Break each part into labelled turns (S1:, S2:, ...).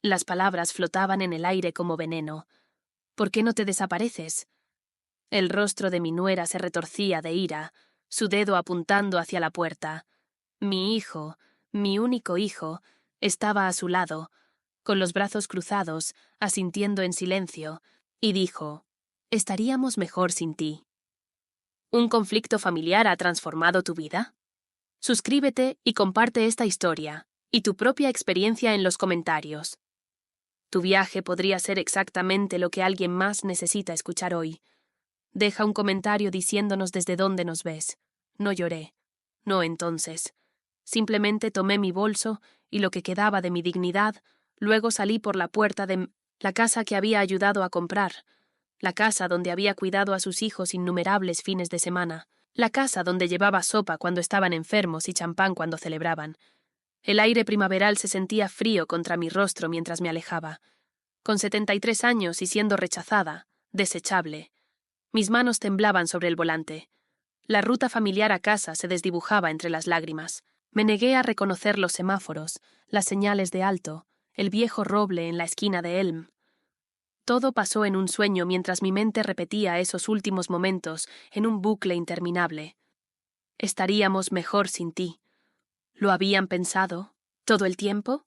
S1: Las palabras flotaban en el aire como veneno. ¿Por qué no te desapareces? El rostro de mi nuera se retorcía de ira, su dedo apuntando hacia la puerta. Mi hijo, mi único hijo, estaba a su lado, con los brazos cruzados, asintiendo en silencio, y dijo: «Estaríamos mejor sin ti». ¿Un conflicto familiar ha transformado tu vida? Suscríbete y comparte esta historia y tu propia experiencia en los comentarios. Tu viaje podría ser exactamente lo que alguien más necesita escuchar hoy. Deja un comentario diciéndonos desde dónde nos ves. No lloré. No entonces. Simplemente tomé mi bolso y lo que quedaba de mi dignidad, luego salí por la puerta de la casa que había ayudado a comprar, la casa donde había cuidado a sus hijos innumerables fines de semana, la casa donde llevaba sopa cuando estaban enfermos y champán cuando celebraban. El aire primaveral se sentía frío contra mi rostro mientras me alejaba. Con 73 años y siendo rechazada, desechable. Mis manos temblaban sobre el volante. La ruta familiar a casa se desdibujaba entre las lágrimas. Me negué a reconocer los semáforos, las señales de alto, el viejo roble en la esquina de Elm. Todo pasó en un sueño mientras mi mente repetía esos últimos momentos en un bucle interminable. Estaríamos mejor sin ti. ¿Lo habían pensado todo el tiempo?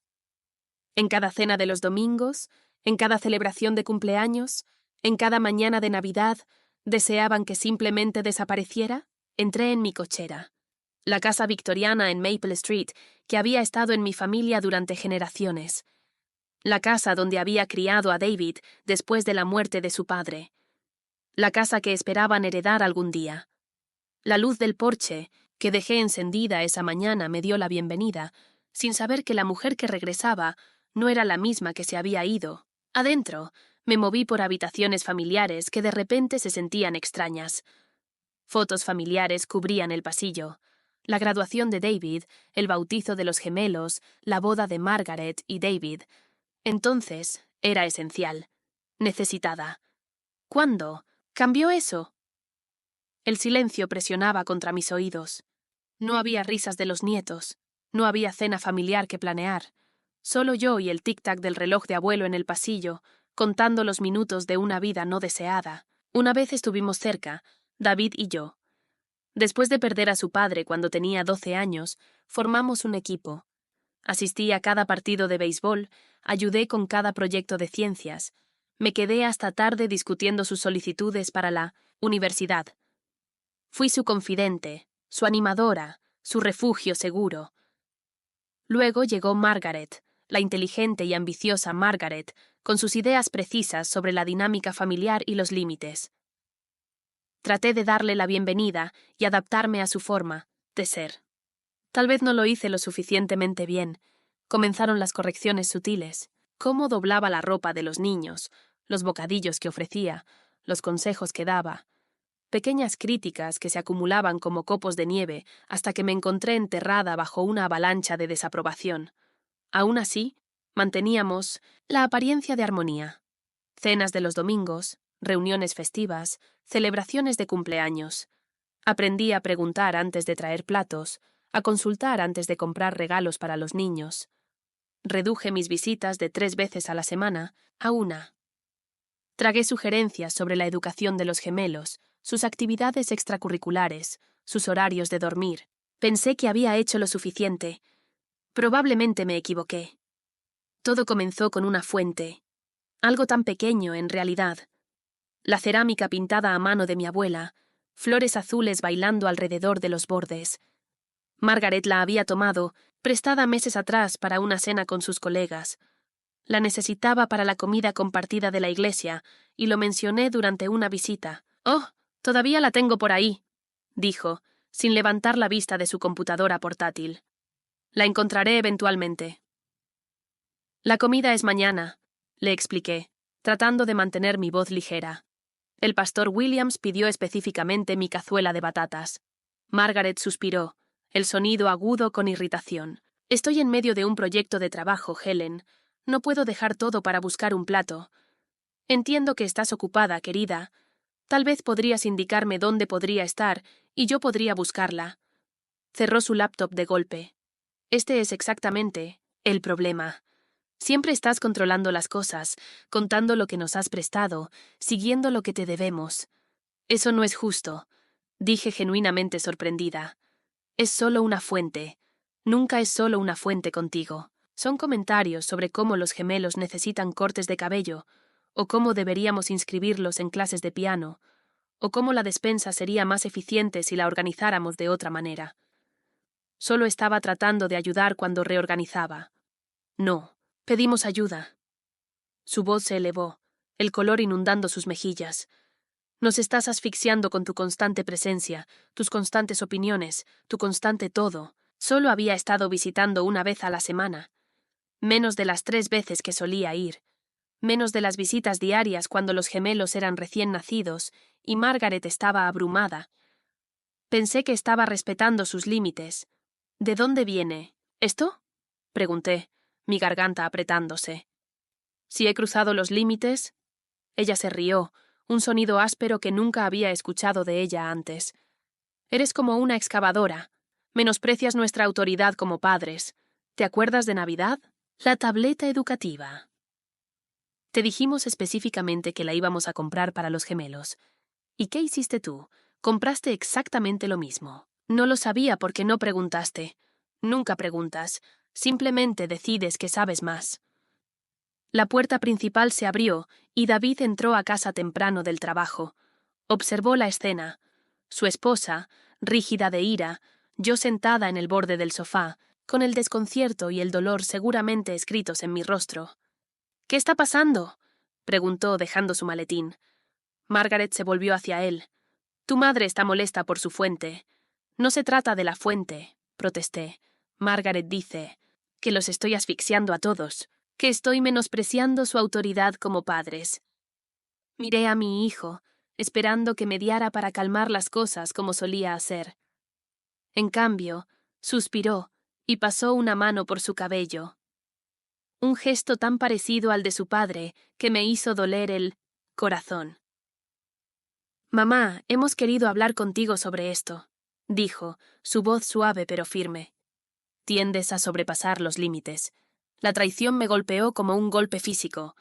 S1: En cada cena de los domingos, en cada celebración de cumpleaños, en cada mañana de Navidad, ¿deseaban que simplemente desapareciera? Entré en mi cochera. La casa victoriana en Maple Street, que había estado en mi familia durante generaciones. La casa donde había criado a David después de la muerte de su padre. La casa que esperaban heredar algún día. La luz del porche, que dejé encendida esa mañana, me dio la bienvenida, sin saber que la mujer que regresaba no era la misma que se había ido. Adentro, me moví por habitaciones familiares que de repente se sentían extrañas. Fotos familiares cubrían el pasillo. La graduación de David, el bautizo de los gemelos, la boda de Margaret y David. Entonces, era esencial. Necesitada. ¿Cuándo? ¿Cambió eso? El silencio presionaba contra mis oídos. No había risas de los nietos. No había cena familiar que planear. Solo yo y el tic-tac del reloj de abuelo en el pasillo, contando los minutos de una vida no deseada. Una vez estuvimos cerca, David y yo. Después de perder a su padre cuando tenía 12 años, formamos un equipo. Asistí a cada partido de béisbol, ayudé con cada proyecto de ciencias. Me quedé hasta tarde discutiendo sus solicitudes para la universidad. Fui su confidente, su animadora, su refugio seguro. Luego llegó Margaret, la inteligente y ambiciosa Margaret, con sus ideas precisas sobre la dinámica familiar y los límites. Traté de darle la bienvenida y adaptarme a su forma de ser. Tal vez no lo hice lo suficientemente bien. Comenzaron las correcciones sutiles. Cómo doblaba la ropa de los niños, los bocadillos que ofrecía, los consejos que daba. Pequeñas críticas que se acumulaban como copos de nieve hasta que me encontré enterrada bajo una avalancha de desaprobación. Aún así, manteníamos la apariencia de armonía. Cenas de los domingos, reuniones festivas, celebraciones de cumpleaños. Aprendí a preguntar antes de traer platos, a consultar antes de comprar regalos para los niños. Reduje mis visitas de 3 veces a la semana a 1. Tragué sugerencias sobre la educación de los gemelos, sus actividades extracurriculares, sus horarios de dormir. Pensé que había hecho lo suficiente. Probablemente me equivoqué. Todo comenzó con una fuente. Algo tan pequeño, en realidad. La cerámica pintada a mano de mi abuela, flores azules bailando alrededor de los bordes. Margaret la había tomado, prestada meses atrás para una cena con sus colegas. La necesitaba para la comida compartida de la iglesia, y lo mencioné durante una visita. «Oh, todavía la tengo por ahí», dijo, sin levantar la vista de su computadora portátil. «La encontraré eventualmente». «La comida es mañana», le expliqué, tratando de mantener mi voz ligera. El pastor Williams pidió específicamente mi cazuela de batatas. Margaret suspiró, el sonido agudo con irritación. «Estoy en medio de un proyecto de trabajo, Helen. No puedo dejar todo para buscar un plato». «Entiendo que estás ocupada, querida. Tal vez podrías indicarme dónde podría estar y yo podría buscarla». Cerró su laptop de golpe. «Este es exactamente el problema. Siempre estás controlando las cosas, contando lo que nos has prestado, siguiendo lo que te debemos. Eso no es justo, dije genuinamente sorprendida. Es solo una fuente. Nunca es solo una fuente contigo. Son comentarios sobre cómo los gemelos necesitan cortes de cabello, o cómo deberíamos inscribirlos en clases de piano, o cómo la despensa sería más eficiente si la organizáramos de otra manera. Solo estaba tratando de ayudar cuando reorganizaba. No, pedimos ayuda. Su voz se elevó, el color inundando sus mejillas. Nos estás asfixiando con tu constante presencia, tus constantes opiniones, tu constante todo. Solo había estado visitando una vez a la semana. Menos de las 3 veces que solía ir. Menos de las visitas diarias cuando los gemelos eran recién nacidos y Margaret estaba abrumada. Pensé que estaba respetando sus límites. ¿De dónde viene esto? Pregunté, mi garganta apretándose. Si he cruzado los límites. Ella se rió, un sonido áspero que nunca había escuchado de ella antes. Eres como una excavadora. Menosprecias nuestra autoridad como padres. ¿Te acuerdas de Navidad? La tableta educativa. Te dijimos específicamente que la íbamos a comprar para los gemelos. ¿Y qué hiciste tú? Compraste exactamente lo mismo. No lo sabía porque no preguntaste. Nunca preguntas. Simplemente decides que sabes más. La puerta principal se abrió y David entró a casa temprano del trabajo. Observó la escena. Su esposa, rígida de ira, yo sentada en el borde del sofá, con el desconcierto y el dolor seguramente escritos en mi rostro. ¿Qué está pasando?, preguntó dejando su maletín. Margaret se volvió hacia él. Tu madre está molesta por su fuente. No se trata de la fuente, protesté. Margaret dice que los estoy asfixiando a todos, que estoy menospreciando su autoridad como padres. Miré a mi hijo, esperando que mediara para calmar las cosas como solía hacer. En cambio, suspiró y pasó una mano por su cabello. Un gesto tan parecido al de su padre que me hizo doler el corazón. Mamá, hemos querido hablar contigo sobre esto, dijo, su voz suave pero firme. Tiendes a sobrepasar los límites. La traición me golpeó como un golpe físico.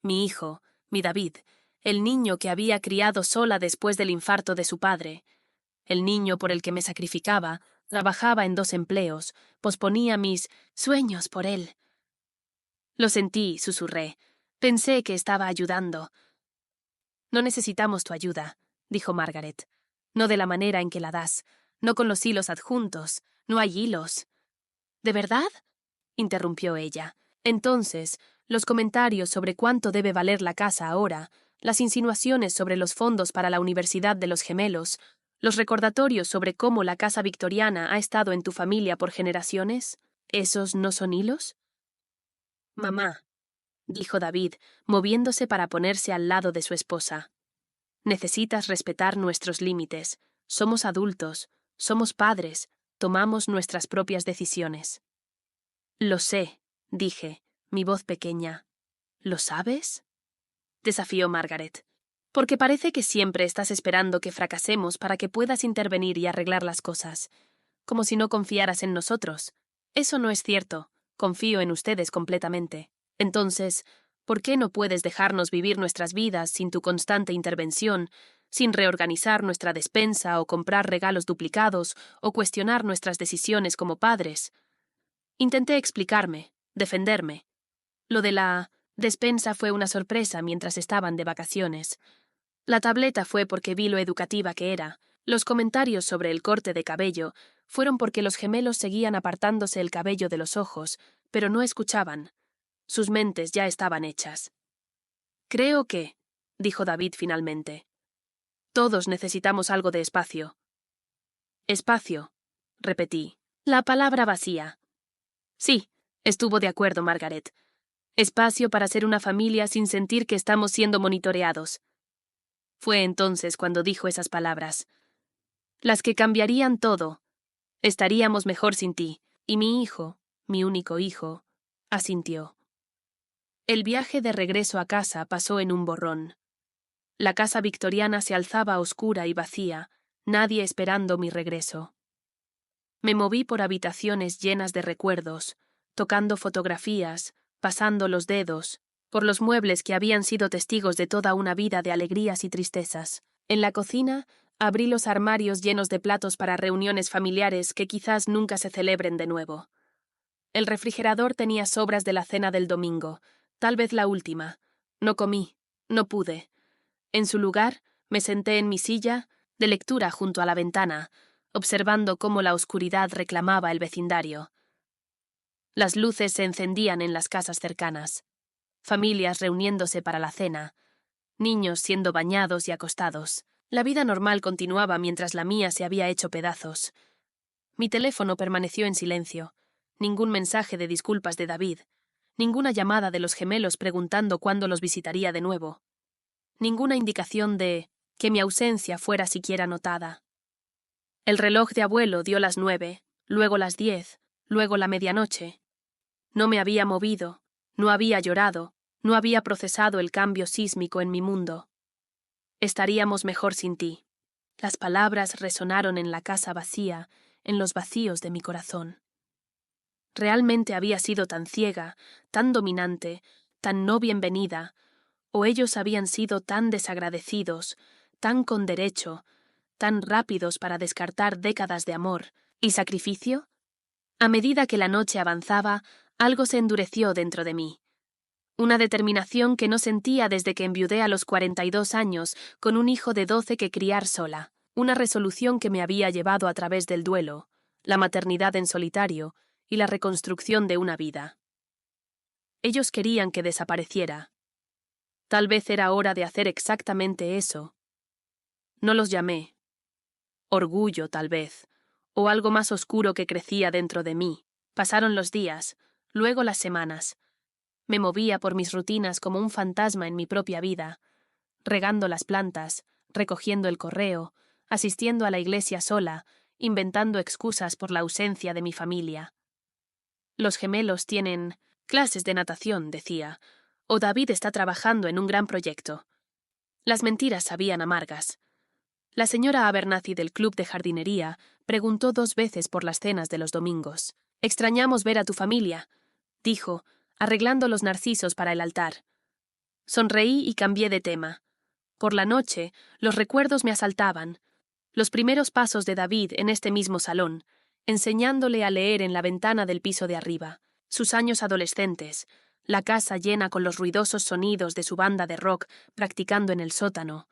S1: Mi hijo, mi David, el niño que había criado sola después del infarto de su padre, el niño por el que me sacrificaba, trabajaba en 2 empleos, posponía mis sueños por él. Lo sentí, susurré. Pensé que estaba ayudando. No necesitamos tu ayuda, dijo Margaret. No de la manera en que la das, no con los hilos adjuntos, no hay hilos. ¿De verdad?, interrumpió ella. Entonces, los comentarios sobre cuánto debe valer la casa ahora, las insinuaciones sobre los fondos para la Universidad de los Gemelos, los recordatorios sobre cómo la casa victoriana ha estado en tu familia por generaciones, ¿esos no son hilos? Mamá, dijo David, moviéndose para ponerse al lado de su esposa. Necesitas respetar nuestros límites. Somos adultos, somos padres, tomamos nuestras propias decisiones. Lo sé, dije, mi voz pequeña. ¿Lo sabes?, desafió Margaret. Porque parece que siempre estás esperando que fracasemos para que puedas intervenir y arreglar las cosas. Como si no confiaras en nosotros. Eso no es cierto. Confío en ustedes completamente. Entonces, ¿por qué no puedes dejarnos vivir nuestras vidas sin tu constante intervención, sin reorganizar nuestra despensa o comprar regalos duplicados o cuestionar nuestras decisiones como padres? Intenté explicarme, defenderme. Lo de la despensa fue una sorpresa mientras estaban de vacaciones. La tableta fue porque vi lo educativa que era. Los comentarios sobre el corte de cabello fueron porque los gemelos seguían apartándose el cabello de los ojos, pero no escuchaban. Sus mentes ya estaban hechas. Creo que, dijo David finalmente, todos necesitamos algo de espacio. Espacio, repetí. La palabra vacía. Sí, estuvo de acuerdo Margaret. Espacio para ser una familia sin sentir que estamos siendo monitoreados. Fue entonces cuando dijo esas palabras. Las que cambiarían todo. Estaríamos mejor sin ti. Y mi hijo, mi único hijo, asintió. El viaje de regreso a casa pasó en un borrón. La casa victoriana se alzaba oscura y vacía, nadie esperando mi regreso. Me moví por habitaciones llenas de recuerdos, tocando fotografías, pasando los dedos por los muebles que habían sido testigos de toda una vida de alegrías y tristezas. En la cocina, abrí los armarios llenos de platos para reuniones familiares que quizás nunca se celebren de nuevo. El refrigerador tenía sobras de la cena del domingo, tal vez la última. No comí, no pude. En su lugar, me senté en mi silla, de lectura junto a la ventana, observando cómo la oscuridad reclamaba el vecindario. Las luces se encendían en las casas cercanas. Familias reuniéndose para la cena, niños siendo bañados y acostados. La vida normal continuaba mientras la mía se había hecho pedazos. Mi teléfono permaneció en silencio. Ningún mensaje de disculpas de David. Ninguna llamada de los gemelos preguntando cuándo los visitaría de nuevo. Ninguna indicación de que mi ausencia fuera siquiera notada. El reloj de abuelo dio las 9, luego las 10, luego la medianoche. No me había movido, no había llorado, no había procesado el cambio sísmico en mi mundo. Estaríamos mejor sin ti. Las palabras resonaron en la casa vacía, en los vacíos de mi corazón. ¿Realmente había sido tan ciega, tan dominante, tan no bienvenida, o ellos habían sido tan desagradecidos, tan con derecho, tan rápidos para descartar décadas de amor y sacrificio? A medida que la noche avanzaba, algo se endureció dentro de mí. Una determinación que no sentía desde que enviudé a los 42 años con un hijo de 12 que criar sola. Una resolución que me había llevado a través del duelo, la maternidad en solitario y la reconstrucción de una vida. Ellos querían que desapareciera. Tal vez era hora de hacer exactamente eso. No los llamé. Orgullo, tal vez, o algo más oscuro que crecía dentro de mí. Pasaron los días, luego las semanas. Me movía por mis rutinas como un fantasma en mi propia vida, regando las plantas, recogiendo el correo, asistiendo a la iglesia sola, inventando excusas por la ausencia de mi familia. Los gemelos tienen clases de natación, decía, o David está trabajando en un gran proyecto. Las mentiras sabían amargas. La señora Abernathy del club de jardinería preguntó 2 veces por las cenas de los domingos. «Extrañamos ver a tu familia», dijo, arreglando los narcisos para el altar. Sonreí y cambié de tema. Por la noche, los recuerdos me asaltaban. Los primeros pasos de David en este mismo salón, enseñándole a leer en la ventana del piso de arriba, sus años adolescentes, la casa llena con los ruidosos sonidos de su banda de rock practicando en el sótano,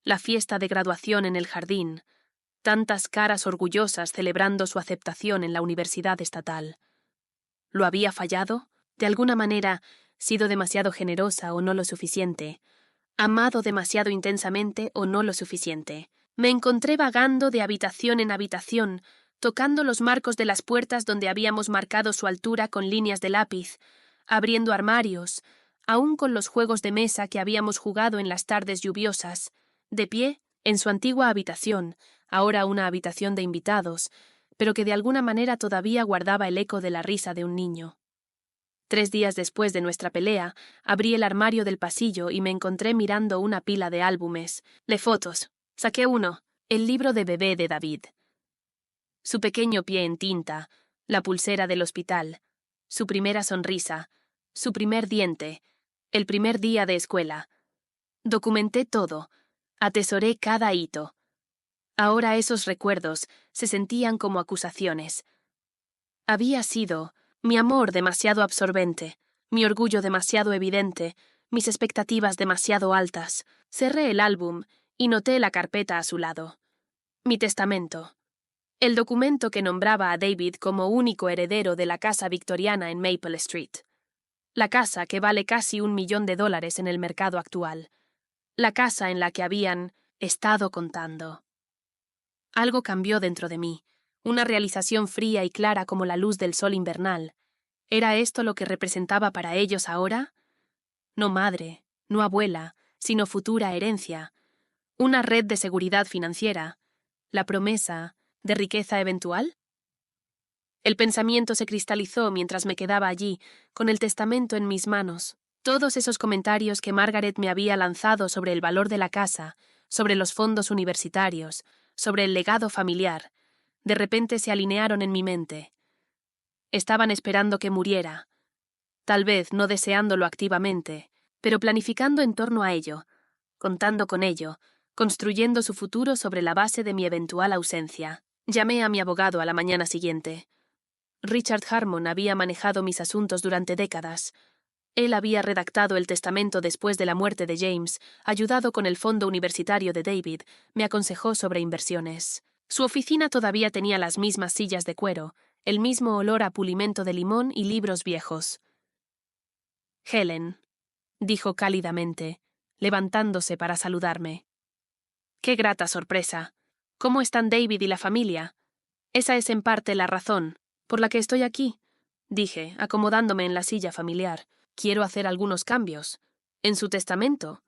S1: la fiesta de graduación en el jardín, tantas caras orgullosas celebrando su aceptación en la universidad estatal. ¿Lo había fallado? De alguna manera, sido demasiado generosa o no lo suficiente, amado demasiado intensamente o no lo suficiente. Me encontré vagando de habitación en habitación, tocando los marcos de las puertas donde habíamos marcado su altura con líneas de lápiz, abriendo armarios, aún con los juegos de mesa que habíamos jugado en las tardes lluviosas, de pie, en su antigua habitación, ahora una habitación de invitados, pero que de alguna manera todavía guardaba el eco de la risa de un niño. 3 días después de nuestra pelea, abrí el armario del pasillo y me encontré mirando una pila de álbumes, de fotos. Saqué uno, el libro de bebé de David. Su pequeño pie en tinta, la pulsera del hospital, su primera sonrisa, su primer diente, el primer día de escuela. Documenté todo, atesoré cada hito. Ahora esos recuerdos se sentían como acusaciones. Había sido mi amor demasiado absorbente, mi orgullo demasiado evidente, mis expectativas demasiado altas. Cerré el álbum y noté la carpeta a su lado. Mi testamento. El documento que nombraba a David como único heredero de la casa victoriana en Maple Street. La casa que vale casi $1 millón en el mercado actual. La casa en la que habían estado contando. Algo cambió dentro de mí. Una realización fría y clara como la luz del sol invernal. ¿Era esto lo que representaba para ellos ahora? No madre, no abuela, sino futura herencia. Una red de seguridad financiera. La promesa de riqueza eventual. El pensamiento se cristalizó mientras me quedaba allí, con el testamento en mis manos. Todos esos comentarios que Margaret me había lanzado sobre el valor de la casa, sobre los fondos universitarios, sobre el legado familiar, de repente se alinearon en mi mente. Estaban esperando que muriera. Tal vez no deseándolo activamente, pero planificando en torno a ello, contando con ello, construyendo su futuro sobre la base de mi eventual ausencia. Llamé a mi abogado a la mañana siguiente. Richard Harmon había manejado mis asuntos durante décadas. Él había redactado el testamento después de la muerte de James, ayudado con el fondo universitario de David, me aconsejó sobre inversiones. Su oficina todavía tenía las mismas sillas de cuero, el mismo olor a pulimento de limón y libros viejos. Helen, dijo cálidamente, levantándose para saludarme. ¡Qué grata sorpresa! ¿Cómo están David y la familia? Esa es en parte la razón por la que estoy aquí, dije, acomodándome en la silla familiar. Quiero hacer algunos cambios. ¿En su testamento?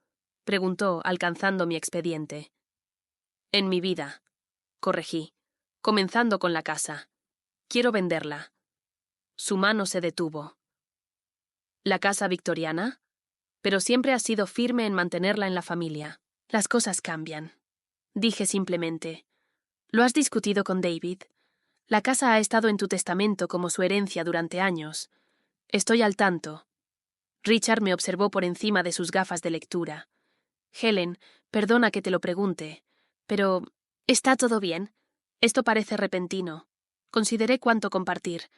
S1: Preguntó, alcanzando mi expediente. En mi vida, corregí, comenzando con la casa. Quiero venderla. Su mano se detuvo. ¿La casa victoriana? Pero siempre has sido firme en mantenerla en la familia. Las cosas cambian. Dije simplemente. ¿Lo has discutido con David? La casa ha estado en tu testamento como su herencia durante años. Estoy al tanto. Richard me observó por encima de sus gafas de lectura. Helen, perdona que te lo pregunte, pero ¿está todo bien? Esto parece repentino. Consideré cuánto compartir.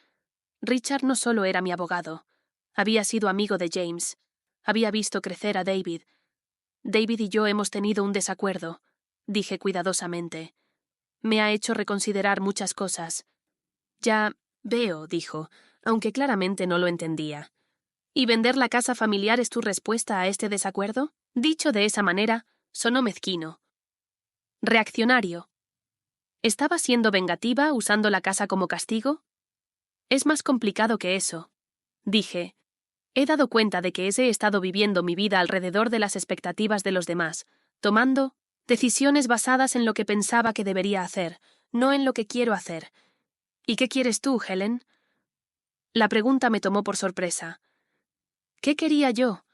S1: Richard no solo era mi abogado. Había sido amigo de James. Había visto crecer a David. David y yo hemos tenido un desacuerdo, dije cuidadosamente. Me ha hecho reconsiderar muchas cosas. Ya veo, dijo, aunque claramente no lo entendía. ¿Y vender la casa familiar es tu respuesta a este desacuerdo? Dicho de esa manera, sonó mezquino. Reaccionario. ¿Estaba siendo vengativa usando la casa como castigo? Es más complicado que eso, dije. He dado cuenta de que he estado viviendo mi vida alrededor de las expectativas de los demás, tomando decisiones basadas en lo que pensaba que debería hacer, no en lo que quiero hacer. ¿Y qué quieres tú, Helen? La pregunta me tomó por sorpresa. ¿Qué quería yo?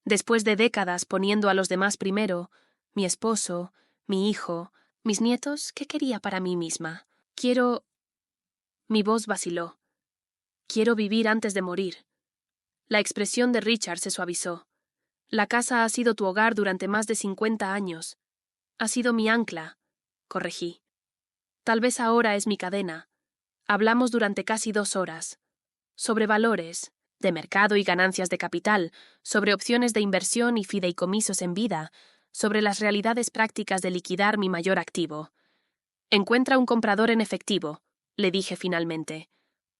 S1: Después de décadas poniendo a los demás primero, mi esposo, mi hijo, mis nietos, ¿qué quería para mí misma? Quiero... Mi voz vaciló. Quiero vivir antes de morir. La expresión de Richard se suavizó. La casa ha sido tu hogar durante más de 50 años. Ha sido mi ancla, corregí. Tal vez ahora es mi cadena. Hablamos durante casi 2 horas. Sobre valores, de mercado y ganancias de capital, sobre opciones de inversión y fideicomisos en vida, sobre las realidades prácticas de liquidar mi mayor activo. Encuentra un comprador en efectivo, le dije finalmente.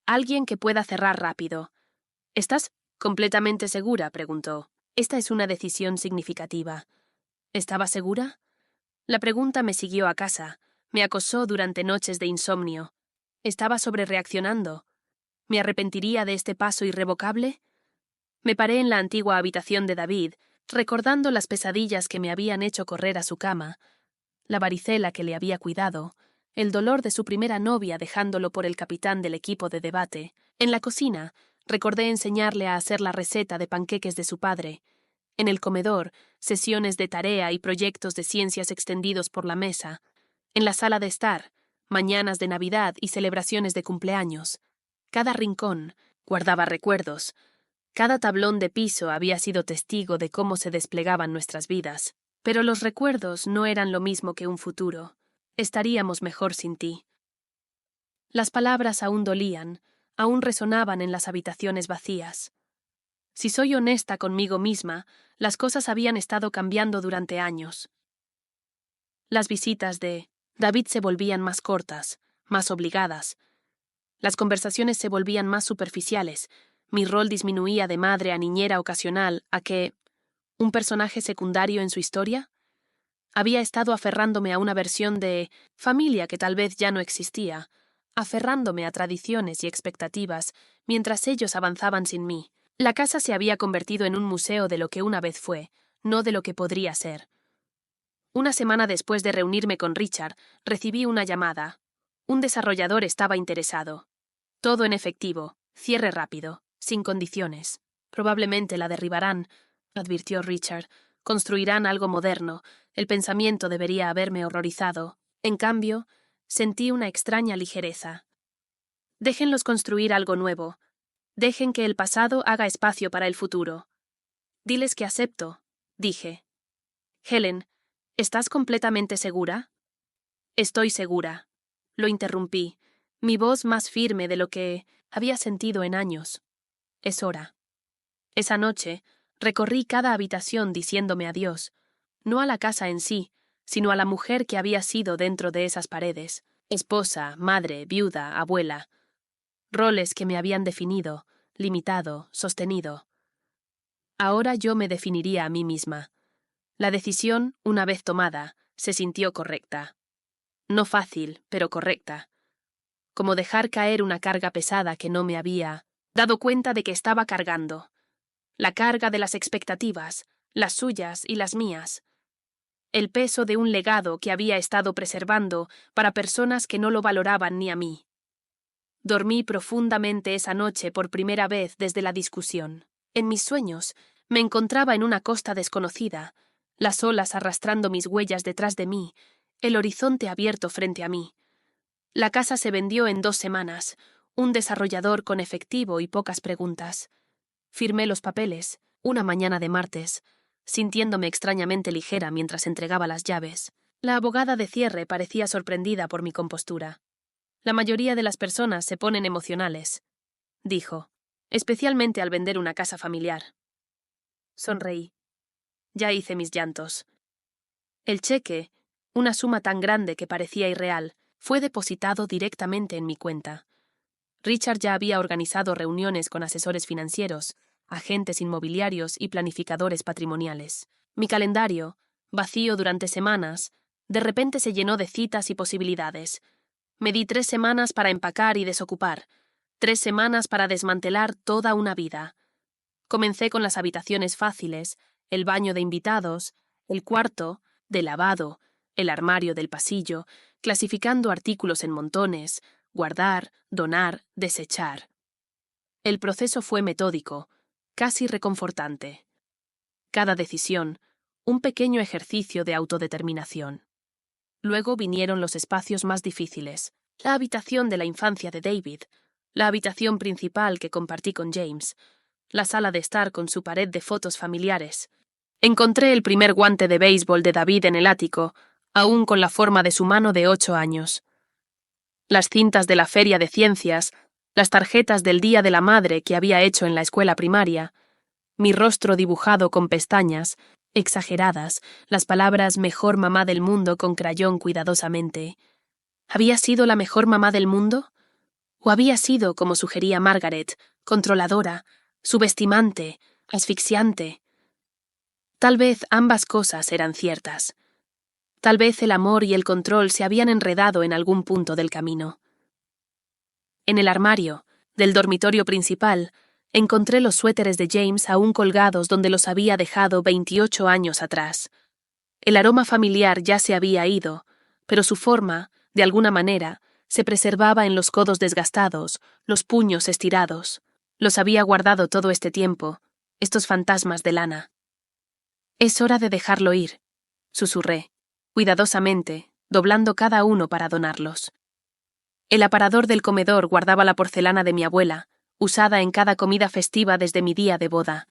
S1: Alguien que pueda cerrar rápido. ¿Estás completamente segura?, preguntó. Esta es una decisión significativa. ¿Estaba segura? La pregunta me siguió a casa. Me acosó durante noches de insomnio. ¿Estaba sobrereaccionando? ¿Me arrepentiría de este paso irrevocable? Me paré en la antigua habitación de David, recordando las pesadillas que me habían hecho correr a su cama, la varicela que le había cuidado, el dolor de su primera novia dejándolo por el capitán del equipo de debate. En la cocina, recordé enseñarle a hacer la receta de panqueques de su padre. En el comedor, sesiones de tarea y proyectos de ciencias extendidos por la mesa. En la sala de estar, mañanas de Navidad y celebraciones de cumpleaños. Cada rincón guardaba recuerdos. Cada tablón de piso había sido testigo de cómo se desplegaban nuestras vidas. Pero los recuerdos no eran lo mismo que un futuro. Estaríamos mejor sin ti. Las palabras aún dolían, aún resonaban en las habitaciones vacías. Si soy honesta conmigo misma, las cosas habían estado cambiando durante años. Las visitas de David se volvían más cortas, más obligadas. Las conversaciones se volvían más superficiales. Mi rol disminuía de madre a niñera ocasional a que... ¿un personaje secundario en su historia? Había estado aferrándome a una versión de familia que tal vez ya no existía, aferrándome a tradiciones y expectativas, mientras ellos avanzaban sin mí. La casa se había convertido en un museo de lo que una vez fue, no de lo que podría ser. Una semana después de reunirme con Richard, recibí una llamada. Un desarrollador estaba interesado. Todo en efectivo, cierre rápido, sin condiciones. Probablemente la derribarán, advirtió Richard. Construirán algo moderno. El pensamiento debería haberme horrorizado. En cambio, sentí una extraña ligereza. Déjenlos construir algo nuevo, Dejen que el pasado haga espacio para el futuro. Diles que acepto, dije. Helen, ¿estás completamente segura? Estoy segura. Lo interrumpí, mi voz más firme de lo que había sentido en años. Es hora. Esa noche, recorrí cada habitación diciéndome adiós, no a la casa en sí, sino a la mujer que había sido dentro de esas paredes, esposa, madre, viuda, abuela. Roles que me habían definido, limitado, sostenido. Ahora yo me definiría a mí misma. La decisión, una vez tomada, se sintió correcta. No fácil, pero correcta. Como dejar caer una carga pesada que no me había dado cuenta de que estaba cargando. La carga de las expectativas, las suyas y las mías. El peso de un legado que había estado preservando para personas que no lo valoraban ni a mí. Dormí profundamente esa noche por primera vez desde la discusión. En mis sueños, me encontraba en una costa desconocida, las olas arrastrando mis huellas detrás de mí, el horizonte abierto frente a mí. La casa se vendió en 2 semanas, un desarrollador con efectivo y pocas preguntas. Firmé los papeles, una mañana de martes, sintiéndome extrañamente ligera mientras entregaba las llaves. La abogada de cierre parecía sorprendida por mi compostura. La mayoría de las personas se ponen emocionales, dijo, especialmente al vender una casa familiar. Sonreí. Ya hice mis llantos. El cheque, una suma tan grande que parecía irreal, fue depositado directamente en mi cuenta. Richard ya había organizado reuniones con asesores financieros, agentes inmobiliarios y planificadores patrimoniales. Mi calendario, vacío durante semanas, de repente se llenó de citas y posibilidades. Me di 3 semanas para empacar y desocupar, 3 semanas para desmantelar toda una vida. Comencé con las habitaciones fáciles, el baño de invitados, el cuarto, de lavado, el armario del pasillo, clasificando artículos en montones, guardar, donar, desechar. El proceso fue metódico, casi reconfortante. Cada decisión, un pequeño ejercicio de autodeterminación. Luego vinieron los espacios más difíciles, la habitación de la infancia de David, la habitación principal que compartí con James, la sala de estar con su pared de fotos familiares. Encontré el primer guante de béisbol de David en el ático, aún con la forma de su mano de 8 años. Las cintas de la feria de ciencias, las tarjetas del Día de la Madre que había hecho en la escuela primaria, mi rostro dibujado con pestañas, exageradas, las palabras mejor mamá del mundo con crayón cuidadosamente. ¿Había sido la mejor mamá del mundo? ¿O había sido, como sugería Margaret, controladora, subestimante, asfixiante? Tal vez ambas cosas eran ciertas. Tal vez el amor y el control se habían enredado en algún punto del camino. En el armario, del dormitorio principal, encontré los suéteres de James aún colgados donde los había dejado 28 años atrás. El aroma familiar ya se había ido, pero su forma, de alguna manera, se preservaba en los codos desgastados, los puños estirados. Los había guardado todo este tiempo, estos fantasmas de lana. Es hora de dejarlo ir, susurré, cuidadosamente, doblando cada uno para donarlos. El aparador del comedor guardaba la porcelana de mi abuela, usada en cada comida festiva desde mi día de boda.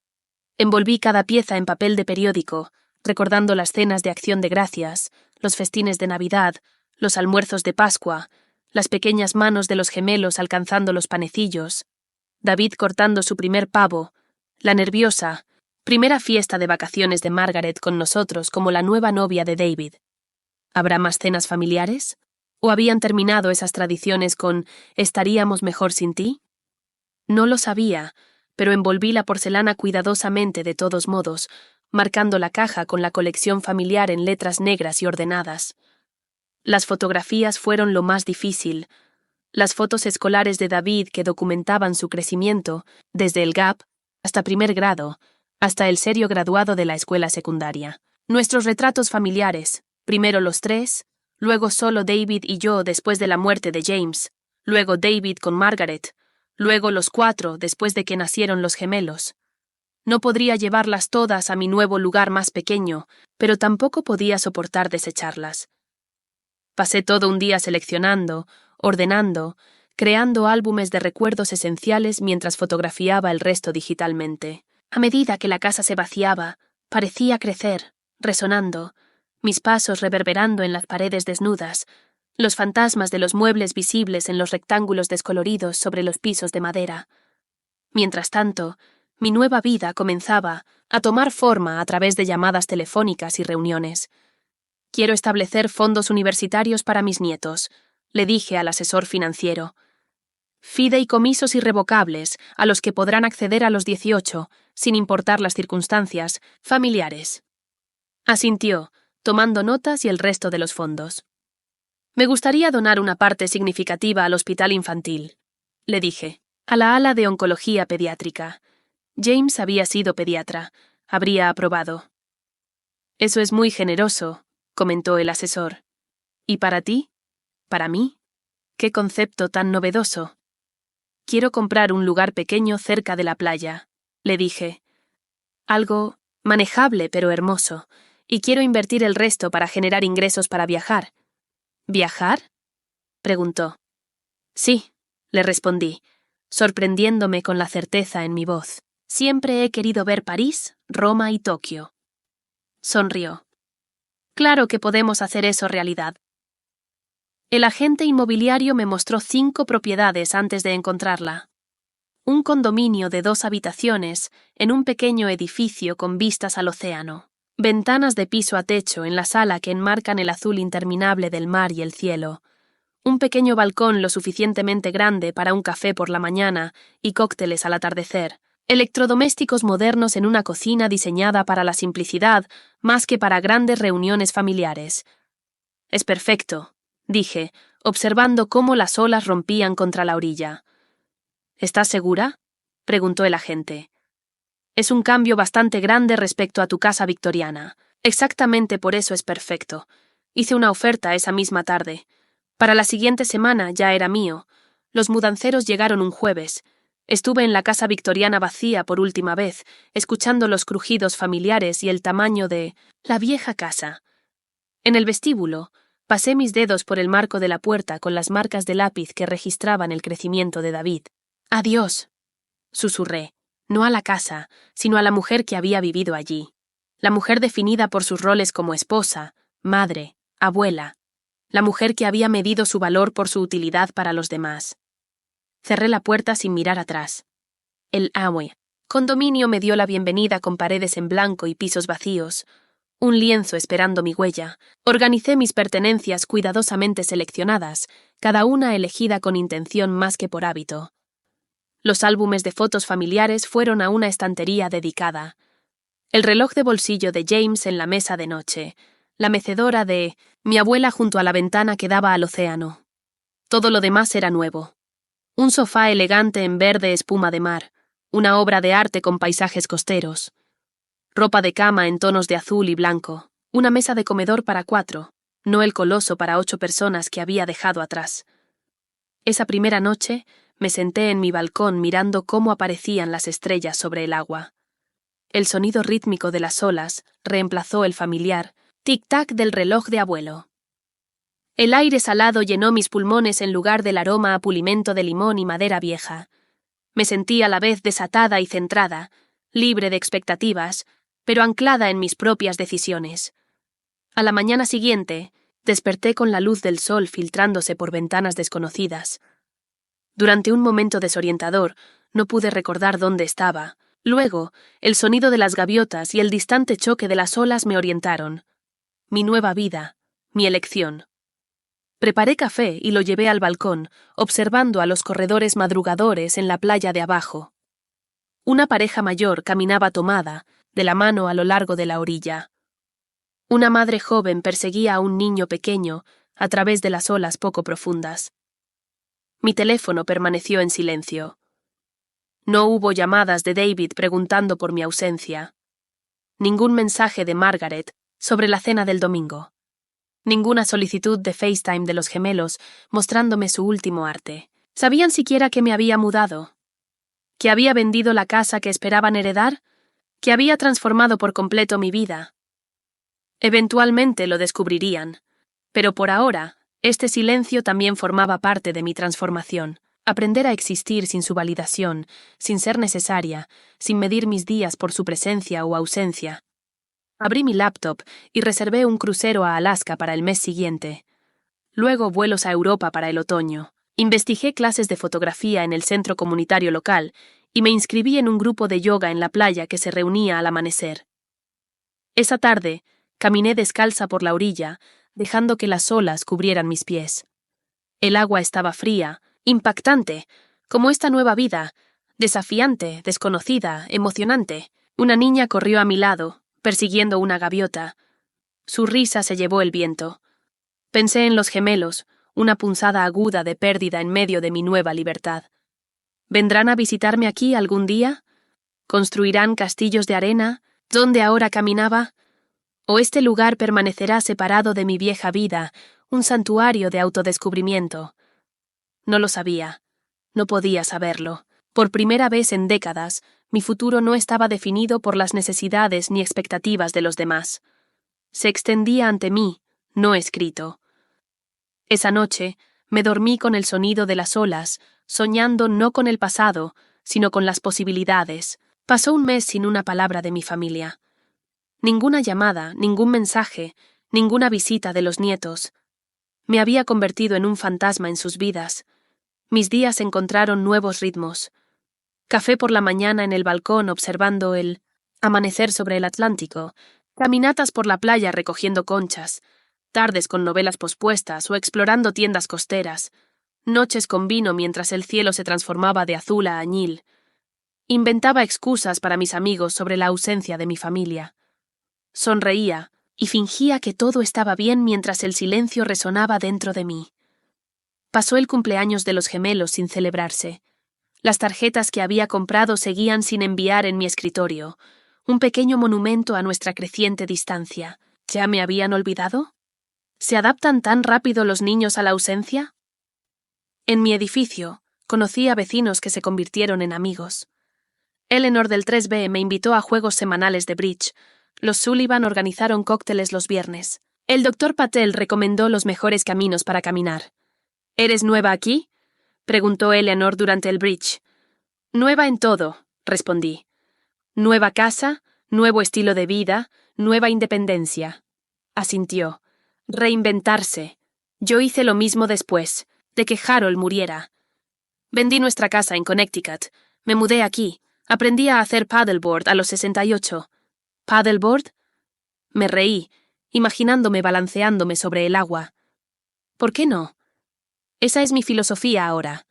S1: Envolví cada pieza en papel de periódico, recordando las cenas de Acción de Gracias, los festines de Navidad, los almuerzos de Pascua, las pequeñas manos de los gemelos alcanzando los panecillos, David cortando su primer pavo, la nerviosa, primera fiesta de vacaciones de Margaret con nosotros como la nueva novia de David. ¿Habrá más cenas familiares? ¿O habían terminado esas tradiciones con «estaríamos mejor sin ti»? No lo sabía, pero envolví la porcelana cuidadosamente de todos modos, marcando la caja con la colección familiar en letras negras y ordenadas. Las fotografías fueron lo más difícil. Las fotos escolares de David que documentaban su crecimiento, desde el Gap hasta primer grado, hasta el serio graduado de la escuela secundaria. Nuestros retratos familiares, primero los 3, luego solo David y yo después de la muerte de James, luego David con Margaret, luego los 4 después de que nacieron los gemelos. No podría llevarlas todas a mi nuevo lugar más pequeño, pero tampoco podía soportar desecharlas. Pasé todo un día seleccionando, ordenando, creando álbumes de recuerdos esenciales mientras fotografiaba el resto digitalmente. A medida que la casa se vaciaba, parecía crecer, resonando, mis pasos reverberando en las paredes desnudas, los fantasmas de los muebles visibles en los rectángulos descoloridos sobre los pisos de madera. Mientras tanto, mi nueva vida comenzaba a tomar forma a través de llamadas telefónicas y reuniones. Quiero establecer fondos universitarios para mis nietos, le dije al asesor financiero. Fideicomisos irrevocables a los que podrán acceder a los 18, sin importar las circunstancias, familiares. Asintió, tomando notas y el resto de los fondos. Me gustaría donar una parte significativa al hospital infantil, le dije, a la ala de oncología pediátrica. James había sido pediatra, habría aprobado. Eso es muy generoso, comentó el asesor. ¿Y para ti? ¿Para mí? ¿Qué concepto tan novedoso? Quiero comprar un lugar pequeño cerca de la playa, le dije. Algo manejable pero hermoso, y quiero invertir el resto para generar ingresos para viajar. ¿Viajar?, preguntó. Sí, le respondí, sorprendiéndome con la certeza en mi voz. Siempre he querido ver París, Roma y Tokio. Sonrió. Claro que podemos hacer eso realidad. El agente inmobiliario me mostró 5 propiedades antes de encontrarla. Un condominio de 2 habitaciones en un pequeño edificio con vistas al océano. Ventanas de piso a techo en la sala que enmarcan el azul interminable del mar y el cielo. Un pequeño balcón lo suficientemente grande para un café por la mañana y cócteles al atardecer. Electrodomésticos modernos en una cocina diseñada para la simplicidad más que para grandes reuniones familiares. Es perfecto, dije, observando cómo las olas rompían contra la orilla. ¿Estás segura?, preguntó el agente. Es un cambio bastante grande respecto a tu casa victoriana. Exactamente por eso es perfecto. Hice una oferta esa misma tarde. Para la siguiente semana ya era mío. Los mudanceros llegaron un jueves. Estuve en la casa victoriana vacía por última vez, escuchando los crujidos familiares y el tamaño de la vieja casa. En el vestíbulo, pasé mis dedos por el marco de la puerta con las marcas de lápiz que registraban el crecimiento de David. «Adiós», susurré, no a la casa, sino a la mujer que había vivido allí. La mujer definida por sus roles como esposa, madre, abuela. La mujer que había medido su valor por su utilidad para los demás. Cerré la puerta sin mirar atrás. El Awe condominio me dio la bienvenida con paredes en blanco y pisos vacíos. Un lienzo esperando mi huella. Organicé mis pertenencias cuidadosamente seleccionadas, cada una elegida con intención más que por hábito. Los álbumes de fotos familiares fueron a una estantería dedicada. El reloj de bolsillo de James en la mesa de noche. La mecedora de mi abuela junto a la ventana que daba al océano. Todo lo demás era nuevo. Un sofá elegante en verde espuma de mar, una obra de arte con paisajes costeros. Ropa de cama en tonos de azul y blanco, una mesa de comedor para 4, no el coloso para 8 personas que había dejado atrás. Esa primera noche me senté en mi balcón mirando cómo aparecían las estrellas sobre el agua. El sonido rítmico de las olas reemplazó el familiar tic-tac del reloj de abuelo. El aire salado llenó mis pulmones en lugar del aroma a pulimento de limón y madera vieja. Me sentí a la vez desatada y centrada, libre de expectativas, pero anclada en mis propias decisiones. A la mañana siguiente, desperté con la luz del sol filtrándose por ventanas desconocidas. Durante un momento desorientador, no pude recordar dónde estaba. Luego, el sonido de las gaviotas y el distante choque de las olas me orientaron. Mi nueva vida, mi elección. Preparé café y lo llevé al balcón, observando a los corredores madrugadores en la playa de abajo. Una pareja mayor caminaba tomada, de la mano a lo largo de la orilla. Una madre joven perseguía a un niño pequeño a través de las olas poco profundas. Mi teléfono permaneció en silencio. No hubo llamadas de David preguntando por mi ausencia. Ningún mensaje de Margaret sobre la cena del domingo. Ninguna solicitud de FaceTime de los gemelos mostrándome su último arte. ¿Sabían siquiera que me había mudado? ¿Que había vendido la casa que esperaban heredar? ¿Que había transformado por completo mi vida? Eventualmente lo descubrirían, pero por ahora, este silencio también formaba parte de mi transformación. Aprender a existir sin su validación, sin ser necesaria, sin medir mis días por su presencia o ausencia. Abrí mi laptop y reservé un crucero a Alaska para el mes siguiente. Luego vuelos a Europa para el otoño. Investigué clases de fotografía en el centro comunitario local y me inscribí en un grupo de yoga en la playa que se reunía al amanecer. Esa tarde, caminé descalza por la orilla, dejando que las olas cubrieran mis pies. El agua estaba fría, impactante, como esta nueva vida, desafiante, desconocida, emocionante. Una niña corrió a mi lado, persiguiendo una gaviota. Su risa se llevó el viento. Pensé en los gemelos, una punzada aguda de pérdida en medio de mi nueva libertad. ¿Vendrán a visitarme aquí algún día? ¿Construirán castillos de arena, donde ahora caminaba? ¿O este lugar permanecerá separado de mi vieja vida, un santuario de autodescubrimiento? No lo sabía. No podía saberlo. Por primera vez en décadas, mi futuro no estaba definido por las necesidades ni expectativas de los demás. Se extendía ante mí, no escrito. Esa noche, me dormí con el sonido de las olas, soñando no con el pasado, sino con las posibilidades. Pasó un mes sin una palabra de mi familia. Ninguna llamada, ningún mensaje, ninguna visita de los nietos. Me había convertido en un fantasma en sus vidas. Mis días encontraron nuevos ritmos. Café por la mañana en el balcón observando el amanecer sobre el Atlántico, caminatas por la playa recogiendo conchas, tardes con novelas pospuestas o explorando tiendas costeras, noches con vino mientras el cielo se transformaba de azul a añil. Inventaba excusas para mis amigos sobre la ausencia de mi familia. Sonreía y fingía que todo estaba bien mientras el silencio resonaba dentro de mí. Pasó el cumpleaños de los gemelos sin celebrarse. Las tarjetas que había comprado seguían sin enviar en mi escritorio, un pequeño monumento a nuestra creciente distancia. ¿Ya me habían olvidado? ¿Se adaptan tan rápido los niños a la ausencia? En mi edificio, conocí a vecinos que se convirtieron en amigos. Eleanor del 3B me invitó a juegos semanales de bridge. Los Sullivan organizaron cócteles los viernes. El doctor Patel recomendó los mejores caminos para caminar. ¿Eres nueva aquí?, preguntó Eleanor durante el bridge. Nueva en todo, respondí. Nueva casa, nuevo estilo de vida, nueva independencia. Asintió. Reinventarse. Yo hice lo mismo después, de que Harold muriera. Vendí nuestra casa en Connecticut. Me mudé aquí. Aprendí a hacer paddleboard a los 68. ¿Paddleboard? Me reí, imaginándome balanceándome sobre el agua. ¿Por qué no? Esa es mi filosofía ahora.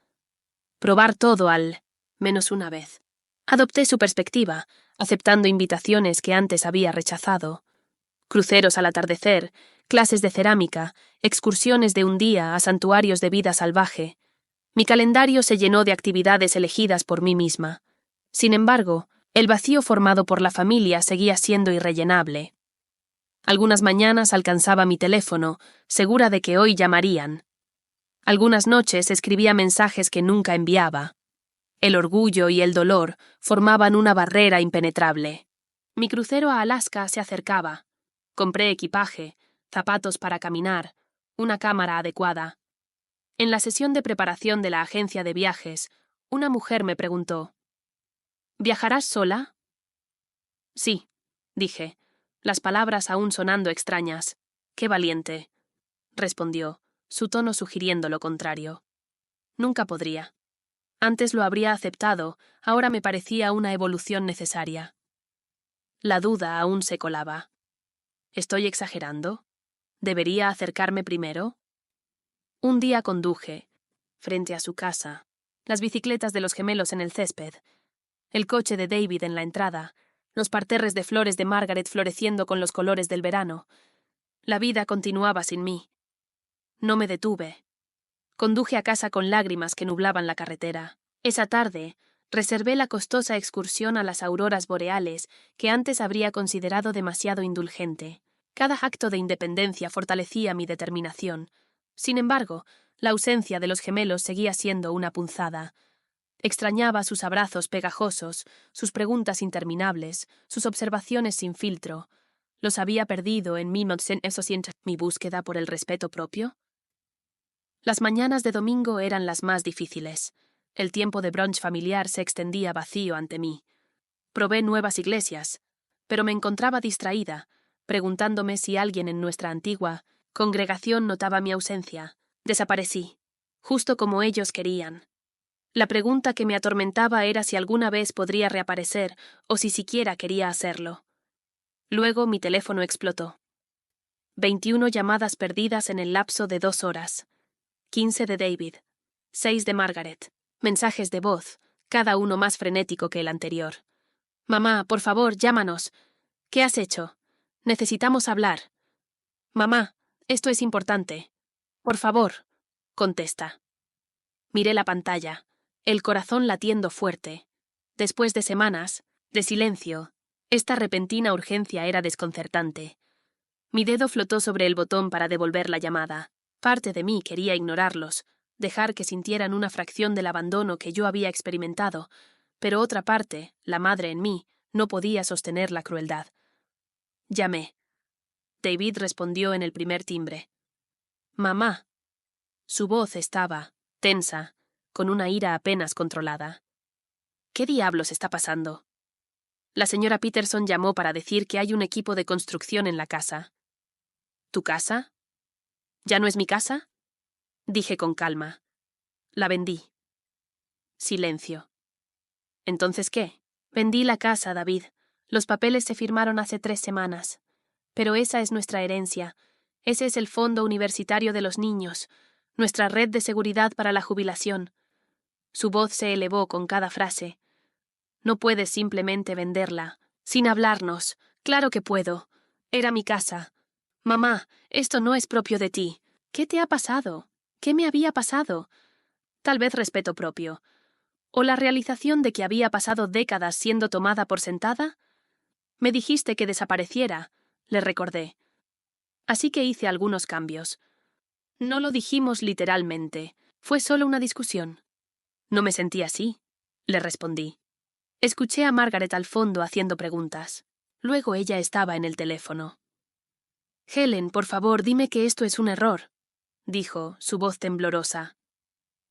S1: Probar todo al menos una vez. Adopté su perspectiva, aceptando invitaciones que antes había rechazado. Cruceros al atardecer, clases de cerámica, excursiones de un día a santuarios de vida salvaje. Mi calendario se llenó de actividades elegidas por mí misma. Sin embargo, el vacío formado por la familia seguía siendo irrellenable. Algunas mañanas alcanzaba mi teléfono, segura de que hoy llamarían. Algunas noches escribía mensajes que nunca enviaba. El orgullo y el dolor formaban una barrera impenetrable. Mi crucero a Alaska se acercaba. Compré equipaje, zapatos para caminar, una cámara adecuada. En la sesión de preparación de la agencia de viajes, una mujer me preguntó: ¿viajarás sola? Sí, dije, las palabras aún sonando extrañas. Qué valiente, respondió, su tono sugiriendo lo contrario. Nunca podría. Antes lo habría aceptado, ahora me parecía una evolución necesaria. La duda aún se colaba. ¿Estoy exagerando? ¿Debería acercarme primero? Un día conduje, frente a su casa, las bicicletas de los gemelos en el césped, el coche de David en la entrada, los parterres de flores de Margaret floreciendo con los colores del verano. La vida continuaba sin mí. No me detuve. Conduje a casa con lágrimas que nublaban la carretera. Esa tarde, reservé la costosa excursión a las auroras boreales que antes habría considerado demasiado indulgente. Cada acto de independencia fortalecía mi determinación. Sin embargo, la ausencia de los gemelos seguía siendo una punzada. Extrañaba sus abrazos pegajosos, sus preguntas interminables, sus observaciones sin filtro. ¿Los había perdido en mi búsqueda por el respeto propio? Las mañanas de domingo eran las más difíciles. El tiempo de brunch familiar se extendía vacío ante mí. Probé nuevas iglesias, pero me encontraba distraída, preguntándome si alguien en nuestra antigua congregación notaba mi ausencia. Desaparecí, justo como ellos querían. La pregunta que me atormentaba era si alguna vez podría reaparecer o si siquiera quería hacerlo. Luego mi teléfono explotó. 21 llamadas perdidas en el lapso de 2 horas. 15 de David. 6 de Margaret. Mensajes de voz, cada uno más frenético que el anterior. Mamá, por favor, llámanos. ¿Qué has hecho? Necesitamos hablar. Mamá, esto es importante. Por favor, contesta. Miré la pantalla, el corazón latiendo fuerte. Después de semanas, de silencio, esta repentina urgencia era desconcertante. Mi dedo flotó sobre el botón para devolver la llamada. Parte de mí quería ignorarlos, dejar que sintieran una fracción del abandono que yo había experimentado, pero otra parte, la madre en mí, no podía sostener la crueldad. Llamé. David respondió en el primer timbre. Mamá. Su voz estaba, tensa, con una ira apenas controlada. ¿Qué diablos está pasando? La señora Peterson llamó para decir que hay un equipo de construcción en la casa. ¿Tu casa? ¿Ya no es mi casa? Dije con calma. La vendí. Silencio. ¿Entonces qué? Vendí la casa, David. Los papeles se firmaron hace 3 semanas. Pero esa es nuestra herencia. Ese es el fondo universitario de los niños, nuestra red de seguridad para la jubilación. Su voz se elevó con cada frase. No puedes simplemente venderla, sin hablarnos. Claro que puedo. Era mi casa. Mamá, esto no es propio de ti. ¿Qué te ha pasado? ¿Qué me había pasado? Tal vez respeto propio. ¿O la realización de que había pasado décadas siendo tomada por sentada? Me dijiste que desapareciera, le recordé. Así que hice algunos cambios. No lo dijimos literalmente. Fue solo una discusión. No me sentí así, le respondí. Escuché a Margaret al fondo haciendo preguntas. Luego ella estaba en el teléfono. Helen, por favor, dime que esto es un error, dijo, su voz temblorosa.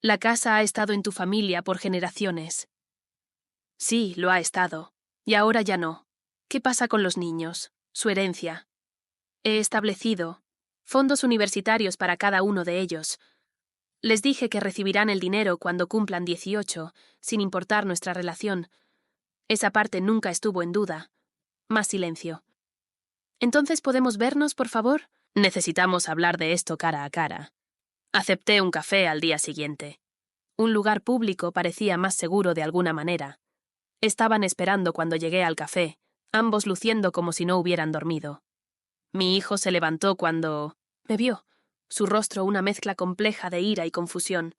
S1: La casa ha estado en tu familia por generaciones. Sí, lo ha estado. Y ahora ya no. ¿Qué pasa con los niños? Su herencia. He establecido fondos universitarios para cada uno de ellos. Les dije que recibirán el dinero cuando cumplan 18, sin importar nuestra relación. Esa parte nunca estuvo en duda. Más silencio. ¿Entonces podemos vernos, por favor? Necesitamos hablar de esto cara a cara. Acepté un café al día siguiente. Un lugar público parecía más seguro de alguna manera. Estaban esperando cuando llegué al café, ambos luciendo como si no hubieran dormido. Mi hijo se levantó cuando me vio, su rostro una mezcla compleja de ira y confusión.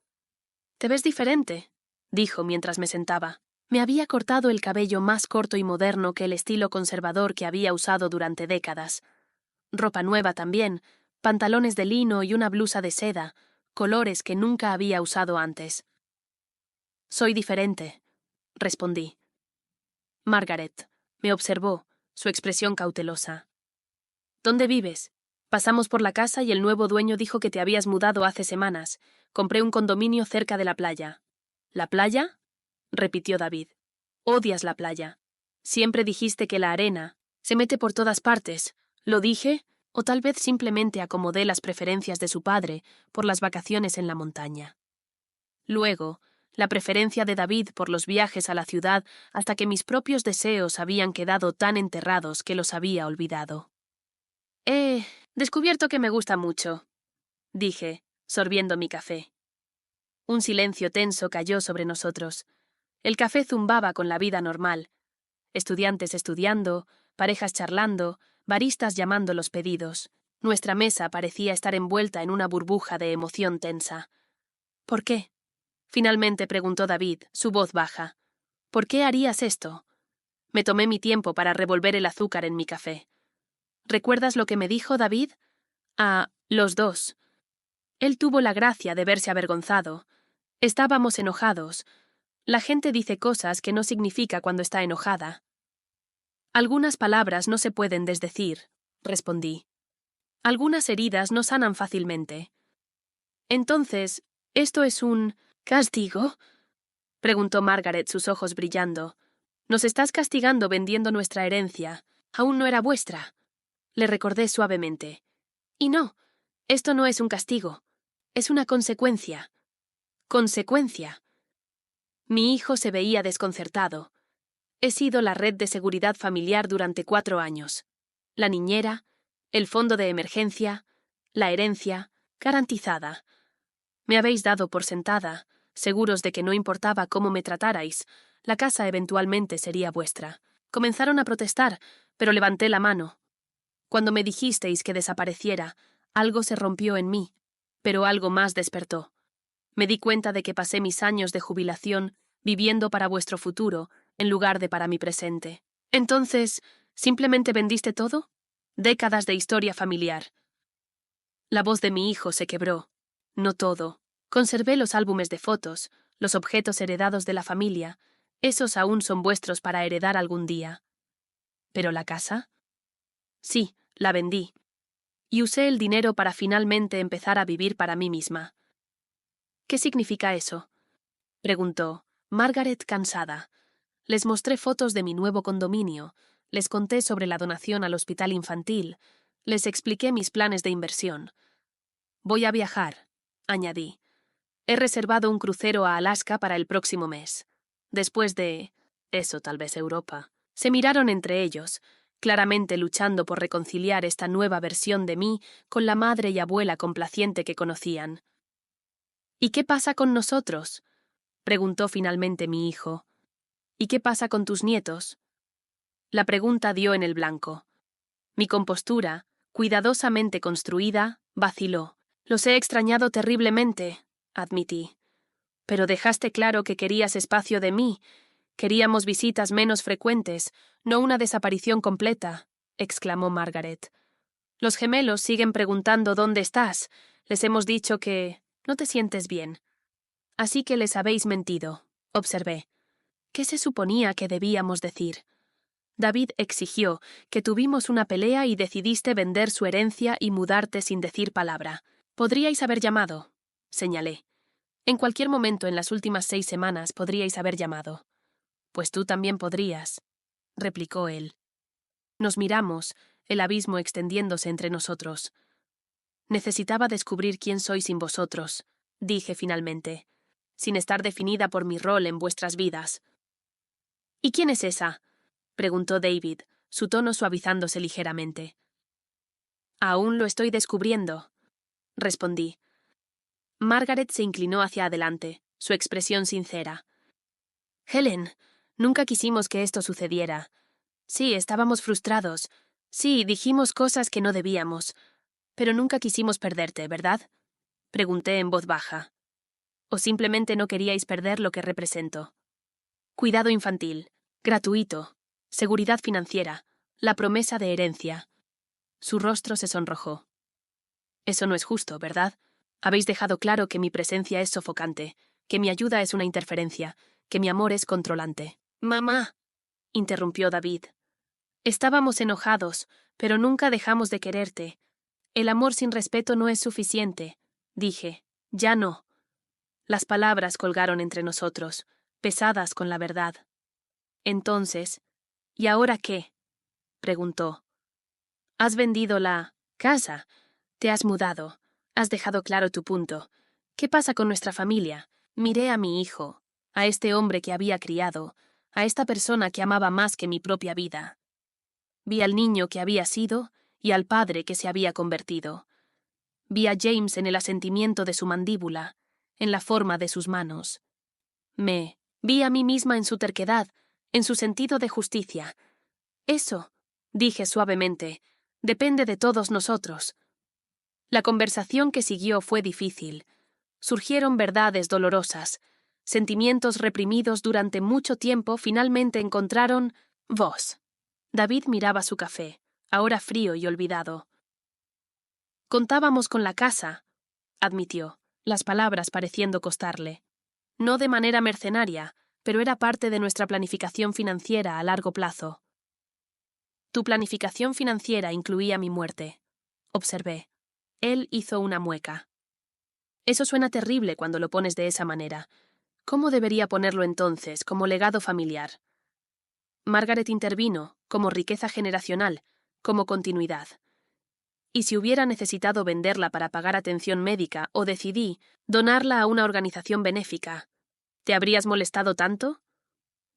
S1: «Te ves diferente», dijo mientras me sentaba. Me había cortado el cabello más corto y moderno que el estilo conservador que había usado durante décadas. Ropa nueva también, pantalones de lino y una blusa de seda, colores que nunca había usado antes. «Soy diferente», respondí. Margaret me observó, su expresión cautelosa. «¿Dónde vives?» Pasamos por la casa y el nuevo dueño dijo que te habías mudado hace semanas. Compré un condominio cerca de la playa. ¿La playa?, repitió David. Odias la playa. Siempre dijiste que la arena se mete por todas partes. ¿Lo dije? O tal vez simplemente acomodé las preferencias de su padre por las vacaciones en la montaña. Luego, la preferencia de David por los viajes a la ciudad hasta que mis propios deseos habían quedado tan enterrados que los había olvidado. He descubierto que me gusta mucho, dije, sorbiendo mi café. Un silencio tenso cayó sobre nosotros. El café zumbaba con la vida normal. Estudiantes estudiando, parejas charlando, baristas llamando los pedidos. Nuestra mesa parecía estar envuelta en una burbuja de emoción tensa. ¿Por qué?, finalmente preguntó David, su voz baja. ¿Por qué harías esto? Me tomé mi tiempo para revolver el azúcar en mi café. ¿Recuerdas lo que me dijo David? A los dos. Él tuvo la gracia de verse avergonzado. Estábamos enojados. La gente dice cosas que no significa cuando está enojada. Algunas palabras no se pueden desdecir, respondí. Algunas heridas no sanan fácilmente. Entonces, ¿esto es un castigo? Preguntó Margaret, sus ojos brillando. Nos estás castigando vendiendo nuestra herencia. Aún no era vuestra. Le recordé suavemente. Y no, esto no es un castigo. Es una consecuencia. Consecuencia. Mi hijo se veía desconcertado. He sido la red de seguridad familiar durante 4 años. La niñera, el fondo de emergencia, la herencia, garantizada. Me habéis dado por sentada, seguros de que no importaba cómo me tratarais, la casa eventualmente sería vuestra. Comenzaron a protestar, pero levanté la mano. Cuando me dijisteis que desapareciera, algo se rompió en mí, pero algo más despertó. Me di cuenta de que pasé mis años de jubilación viviendo para vuestro futuro en lugar de para mi presente. Entonces, ¿simplemente vendiste todo? Décadas de historia familiar. La voz de mi hijo se quebró. No todo. Conservé los álbumes de fotos, los objetos heredados de la familia. Esos aún son vuestros para heredar algún día. ¿Pero la casa? Sí, la vendí. Y usé el dinero para finalmente empezar a vivir para mí misma. ¿Qué significa eso?, preguntó Margaret, cansada. Les mostré fotos de mi nuevo condominio, les conté sobre la donación al hospital infantil, les expliqué mis planes de inversión. Voy a viajar, añadí. He reservado un crucero a Alaska para el próximo mes. Después de... eso tal vez Europa. Se miraron entre ellos, claramente luchando por reconciliar esta nueva versión de mí con la madre y abuela complaciente que conocían. ¿Y qué pasa con nosotros?, preguntó finalmente mi hijo. ¿Y qué pasa con tus nietos? La pregunta dio en el blanco. Mi compostura, cuidadosamente construida, vaciló. Los he extrañado terriblemente, admití. Pero dejaste claro que querías espacio de mí. Queríamos visitas menos frecuentes, no una desaparición completa, exclamó Margaret. Los gemelos siguen preguntando dónde estás. Les hemos dicho que... no te sientes bien. Así que les habéis mentido, observé. ¿Qué se suponía que debíamos decir? David exigió que tuvimos una pelea y decidiste vender su herencia y mudarte sin decir palabra. Podríais haber llamado, señalé. En cualquier momento en las últimas 6 semanas podríais haber llamado. Pues tú también podrías, replicó él. Nos miramos, el abismo extendiéndose entre nosotros. Necesitaba descubrir quién soy sin vosotros, dije finalmente, sin estar definida por mi rol en vuestras vidas. ¿Y quién es esa?, preguntó David, su tono suavizándose ligeramente. Aún lo estoy descubriendo, respondí. Margaret se inclinó hacia adelante, su expresión sincera. Helen, nunca quisimos que esto sucediera. Sí, estábamos frustrados. Sí, dijimos cosas que no debíamos. Pero nunca quisimos perderte, ¿verdad?, pregunté en voz baja. ¿O simplemente no queríais perder lo que represento? Cuidado infantil, gratuito, seguridad financiera, la promesa de herencia. Su rostro se sonrojó. Eso no es justo, ¿verdad? Habéis dejado claro que mi presencia es sofocante, que mi ayuda es una interferencia, que mi amor es controlante. Mamá, interrumpió David. Estábamos enojados, pero nunca dejamos de quererte. El amor sin respeto no es suficiente, dije. Ya no. Las palabras colgaron entre nosotros, pesadas con la verdad. Entonces, ¿y ahora qué?, preguntó. Has vendido la casa, te has mudado, has dejado claro tu punto. ¿Qué pasa con nuestra familia? Miré a mi hijo, a este hombre que había criado, a esta persona que amaba más que mi propia vida. Vi al niño que había sido y al padre que se había convertido. Vi a James en el asentimiento de su mandíbula, en la forma de sus manos. Me vi a mí misma en su terquedad, en su sentido de justicia. Eso, dije suavemente, depende de todos nosotros. La conversación que siguió fue difícil. Surgieron verdades dolorosas. Sentimientos reprimidos durante mucho tiempo finalmente encontraron voz. David miraba su café, ahora frío y olvidado. Contábamos con la casa, admitió, las palabras pareciendo costarle. No de manera mercenaria, pero era parte de nuestra planificación financiera a largo plazo. Tu planificación financiera incluía mi muerte, observé. Él hizo una mueca. Eso suena terrible cuando lo pones de esa manera. ¿Cómo debería ponerlo entonces, como legado familiar? Margaret intervino, como riqueza generacional, como continuidad. Y si hubiera necesitado venderla para pagar atención médica o decidí donarla a una organización benéfica, ¿te habrías molestado tanto?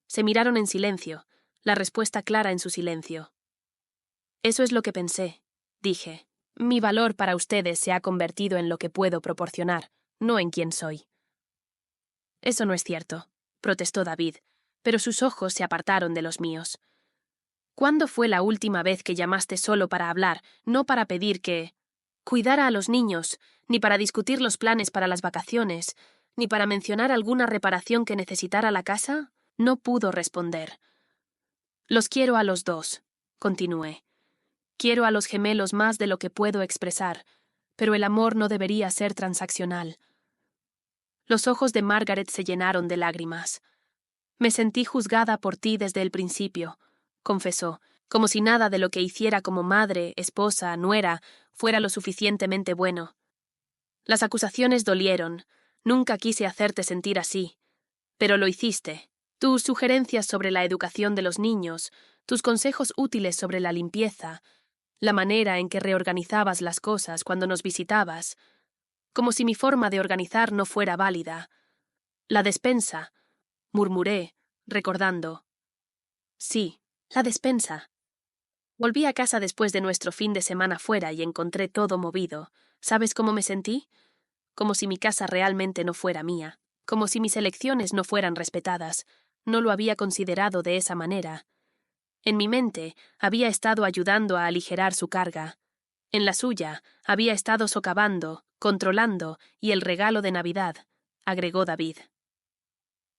S1: Se miraron en silencio, la respuesta clara en su silencio. Eso es lo que pensé, dije. Mi valor para ustedes se ha convertido en lo que puedo proporcionar, no en quién soy. Eso no es cierto, protestó David, pero sus ojos se apartaron de los míos. ¿Cuándo fue la última vez que llamaste solo para hablar, no para pedir que cuidara a los niños, ni para discutir los planes para las vacaciones, ni para mencionar alguna reparación que necesitara la casa? No pudo responder. Los quiero a los dos, continué. Quiero a los gemelos más de lo que puedo expresar, pero el amor no debería ser transaccional. Los ojos de Margaret se llenaron de lágrimas. Me sentí juzgada por ti desde el principio, confesó, como si nada de lo que hiciera como madre, esposa, nuera, fuera lo suficientemente bueno. Las acusaciones dolieron. Nunca quise hacerte sentir así. Pero lo hiciste. Tus sugerencias sobre la educación de los niños, tus consejos útiles sobre la limpieza, la manera en que reorganizabas las cosas cuando nos visitabas, como si mi forma de organizar no fuera válida. La despensa, murmuré, recordando. Sí, la despensa. Volví a casa después de nuestro fin de semana fuera y encontré todo movido. ¿Sabes cómo me sentí? Como si mi casa realmente no fuera mía, como si mis elecciones no fueran respetadas. No lo había considerado de esa manera. En mi mente había estado ayudando a aligerar su carga. En la suya había estado socavando, controlando y el regalo de Navidad, agregó David.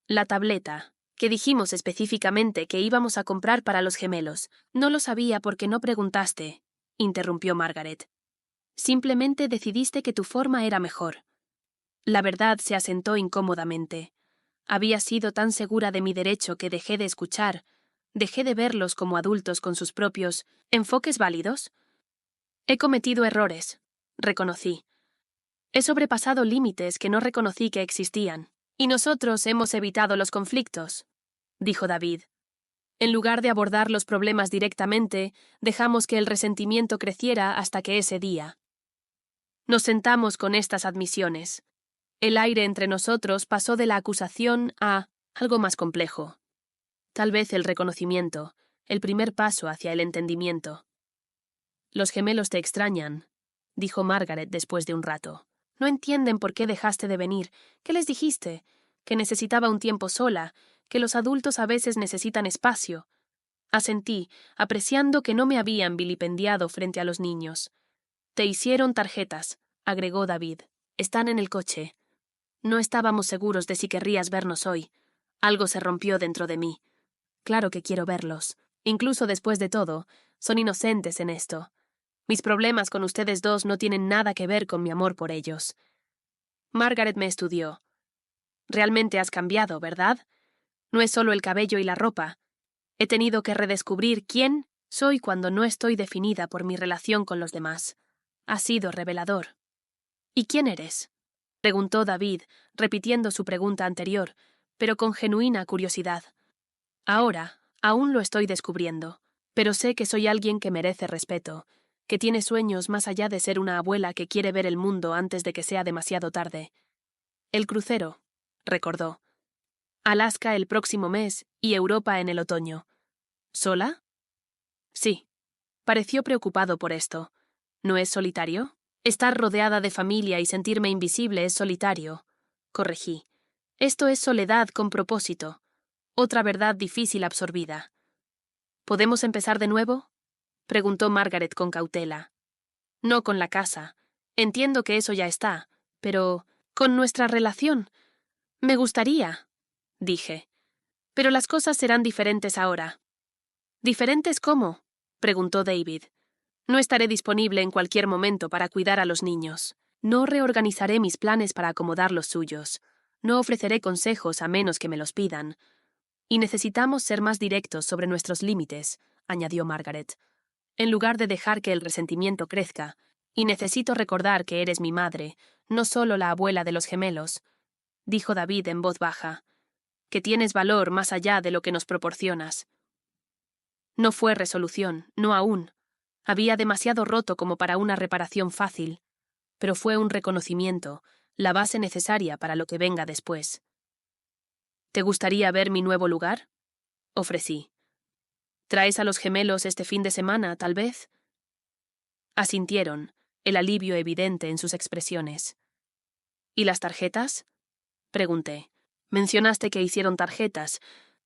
S1: La tableta, que dijimos específicamente que íbamos a comprar para los gemelos. No lo sabía porque no preguntaste, interrumpió Margaret. Simplemente decidiste que tu forma era mejor. La verdad se asentó incómodamente. Había sido tan segura de mi derecho que dejé de escuchar, dejé de verlos como adultos con sus propios enfoques válidos. He cometido errores, reconocí. He sobrepasado límites que no reconocí que existían. Y nosotros hemos evitado los conflictos, dijo David. En lugar de abordar los problemas directamente, dejamos que el resentimiento creciera hasta que ese día. Nos sentamos con estas admisiones. El aire entre nosotros pasó de la acusación a algo más complejo. Tal vez el reconocimiento, el primer paso hacia el entendimiento. Los gemelos te extrañan, dijo Margaret después de un rato. No entienden por qué dejaste de venir. ¿Qué les dijiste? Que necesitaba un tiempo sola, que los adultos a veces necesitan espacio. Asentí, apreciando que no me habían vilipendiado frente a los niños. Te hicieron tarjetas, agregó David. Están en el coche. No estábamos seguros de si querrías vernos hoy. Algo se rompió dentro de mí. Claro que quiero verlos. Incluso después de todo, son inocentes en esto. Mis problemas con ustedes dos no tienen nada que ver con mi amor por ellos. Margaret me estudió. Realmente has cambiado, ¿verdad? No es solo el cabello y la ropa. He tenido que redescubrir quién soy cuando no estoy definida por mi relación con los demás. Ha sido revelador. ¿Y quién eres? Preguntó David, repitiendo su pregunta anterior, pero con genuina curiosidad. Ahora, aún lo estoy descubriendo, pero sé que soy alguien que merece respeto, que tiene sueños más allá de ser una abuela que quiere ver el mundo antes de que sea demasiado tarde. El crucero, recordó. Alaska el próximo mes y Europa en el otoño. ¿Sola? Sí. Pareció preocupado por esto. ¿No es solitario? Estar rodeada de familia y sentirme invisible es solitario, corregí. Esto es soledad con propósito. Otra verdad difícil absorbida. ¿Podemos empezar de nuevo? Preguntó Margaret con cautela. No con la casa. Entiendo que eso ya está, pero con nuestra relación. Me gustaría, dije. Pero las cosas serán diferentes ahora. ¿Diferentes cómo? Preguntó David. No estaré disponible en cualquier momento para cuidar a los niños. No reorganizaré mis planes para acomodar los suyos. No ofreceré consejos a menos que me los pidan. Y necesitamos ser más directos sobre nuestros límites, añadió Margaret, en lugar de dejar que el resentimiento crezca. Y necesito recordar que eres mi madre, no solo la abuela de los gemelos. dijo David en voz baja, que tienes valor más allá de lo que nos proporcionas. No fue resolución, no aún. Había demasiado roto como para una reparación fácil, pero fue un reconocimiento, la base necesaria para lo que venga después. ¿Te gustaría ver mi nuevo lugar? Ofrecí. ¿Traes a los gemelos este fin de semana, tal vez? Asintieron, el alivio evidente en sus expresiones. ¿Y las tarjetas? Pregunté. Mencionaste que hicieron tarjetas.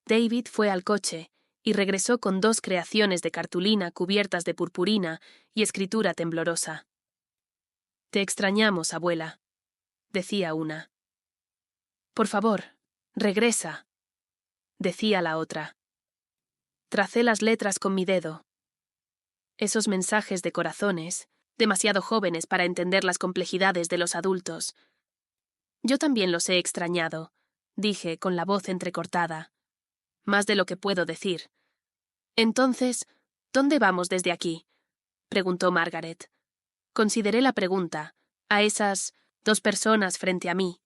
S1: David fue al coche y regresó con 2 creaciones de cartulina cubiertas de purpurina y escritura temblorosa. Te extrañamos, abuela, decía una. Por favor, regresa, decía la otra. Tracé las letras con mi dedo. Esos mensajes de corazones, demasiado jóvenes para entender las complejidades de los adultos. Yo también los he extrañado, dije con la voz entrecortada. Más de lo que puedo decir. Entonces, ¿dónde vamos desde aquí? Preguntó Margaret. Consideré la pregunta, a esas 2 personas frente a mí.